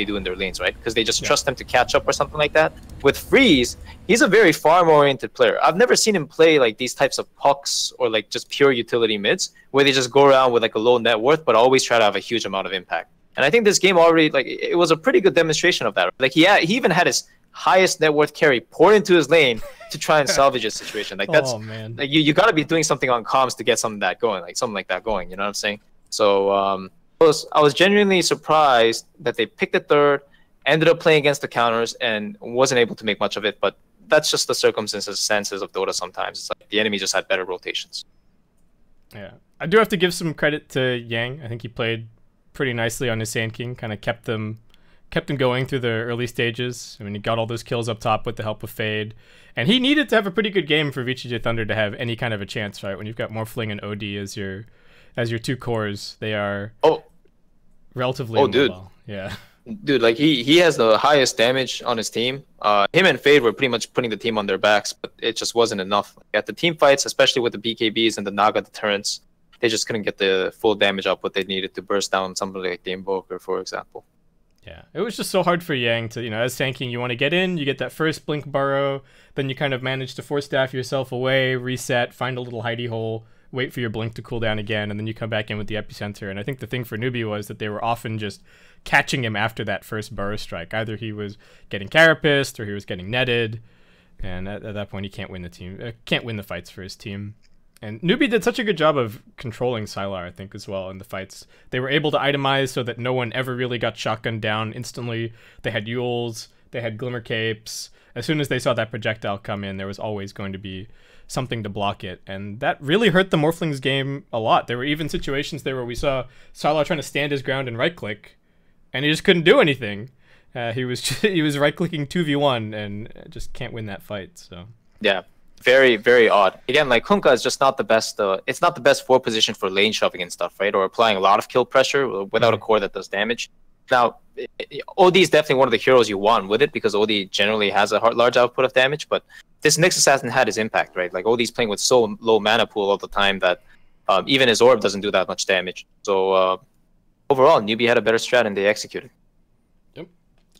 do in their lanes, right? Because they just trust them to catch up or something like that. With Freeze, he's a very farm-oriented player. I've never seen him play like these types of pucks or like just pure utility mids where they just go around with like a low net worth but always try to have a huge amount of impact. And I think this game already, like, it was a pretty good demonstration of that. Like he even had his highest net worth carry poured into his lane to try and salvage his situation. Like that's like you got to be doing something on comms to get something like that going. You know what I'm saying? So was genuinely surprised that they picked the third, ended up playing against the counters, and wasn't able to make much of it. But that's just the circumstances of Dota sometimes. It's like the enemy just had better rotations. Yeah. I do have to give some credit to Yang. I think he played pretty nicely on his Sand King, kind of kept them going through the early stages. I mean, he got all those kills up top with the help of Fade. And he needed to have a pretty good game for VGJ.Thunder to have any kind of a chance, right? When you've got Morphling and OD as your two cores, they are relatively immobile. Yeah. Dude, like he has the highest damage on his team. Him and Fade were pretty much putting the team on their backs, but it just wasn't enough. At the team fights, especially with the BKBs and the Naga deterrents, they just couldn't get the full damage up what they needed to burst down somebody like the Invoker, for example. Yeah, it was just so hard for Yang to, as tanking, you want to get in, you get that first Blink Burrow, then you kind of manage to force staff yourself away, reset, find a little hidey hole, wait for your Blink to cool down again, and then you come back in with the Epicenter. And I think the thing for Newbee was that they were often just catching him after that first Burrow strike. Either he was getting carapaced or he was getting netted, and at that point he can't win the fights for his team. And Newbee did such a good job of controlling Sylar, I think, as well in the fights. They were able to itemize so that no one ever really got shotgunned down instantly. They had Yules, they had Glimmer Capes. As soon as they saw that projectile come in, there was always going to be something to block it. And that really hurt the Morphling's game a lot. There were even situations there where we saw Sylar trying to stand his ground and right-click, and he just couldn't do anything. He was right-clicking 2v1 and just can't win that fight. So yeah. Very, very odd. Again, like Kunkka is just not the best. It's not the best forward position for lane shoving and stuff, right? Or applying a lot of kill pressure without a core that does damage. Now, OD is definitely one of the heroes you want with it because OD generally has a large output of damage. But this Nexus hasn't had his impact, right? Like OD's playing with so low mana pool all the time that even his orb doesn't do that much damage. So overall, Newbee had a better strat and they executed.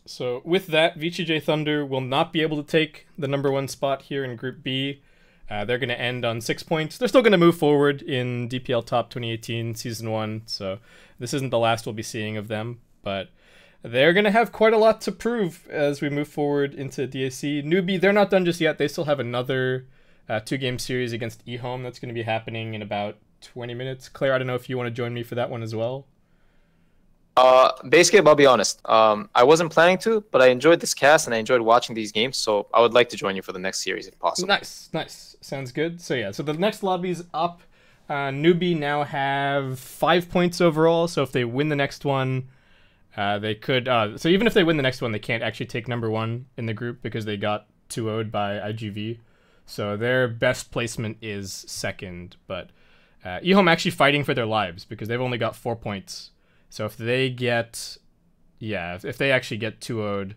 So with that, VGJ.Thunder will not be able to take the #1 spot here in Group B. They're going to end on 6 points. They're still going to move forward in DPL Top 2018 Season 1, so this isn't the last we'll be seeing of them, but they're going to have quite a lot to prove as we move forward into DAC. Newbee, they're not done just yet. They still have another 2-game series against eHome that's going to be happening in about 20 minutes. Claire, I don't know if you want to join me for that one as well. Basskip, I'll be honest. I wasn't planning to, but I enjoyed this cast and I enjoyed watching these games, so I would like to join you for the next series if possible. Nice. Sounds good. So yeah, so the next lobby's up. Newbee now have 5 points overall, so if they win the next one, they could... so even if they win the next one, they can't actually take #1 in the group because they got 2-0'd by IGV. So their best placement is second, but eHome actually fighting for their lives because they've only got 4 points. So if they get, if they actually get 2-0'd,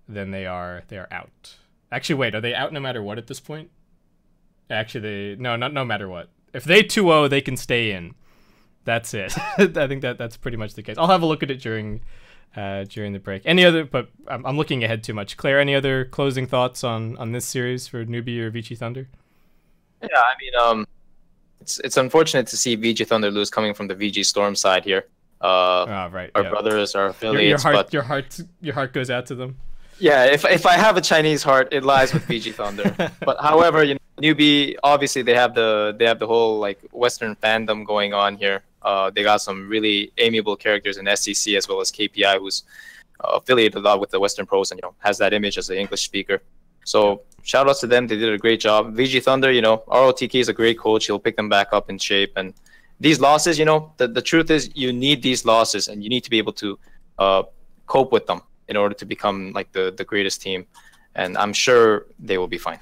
then they are out. Actually, wait, are they out no matter what at this point? Actually, not no matter what. If they 2-0, they can stay in. That's it. I think that's pretty much the case. I'll have a look at it during the break. Any other? But I'm looking ahead too much. Claire, any other closing thoughts on this series for Newbee or VG.Thunder? Yeah, I mean, it's unfortunate to see VG.Thunder lose coming from the VG Storm side here. Right. Our brothers, our affiliates. Your heart goes out to them. Yeah, if I have a Chinese heart, it lies with VG.Thunder. But however, Newbee, obviously they have the whole like Western fandom going on here. They got some really amiable characters in SCC as well as KPI, who's affiliated a lot with the Western pros and has that image as an English speaker. So shout outs to them. They did a great job. VG.Thunder, ROTK is a great coach. He'll pick them back up in shape. And these losses, the truth is you need these losses and you need to be able to cope with them in order to become like the greatest team. And I'm sure they will be fine.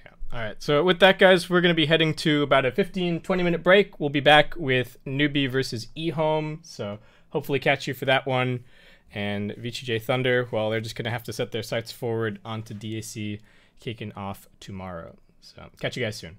Yeah. All right. So with that, guys, we're going to be heading to about a 15-20 minute break. We'll be back with Newbee versus eHome. So hopefully catch you for that one. And VGJ.Thunder, well, they're just going to have to set their sights forward onto DAC kicking off tomorrow. So catch you guys soon.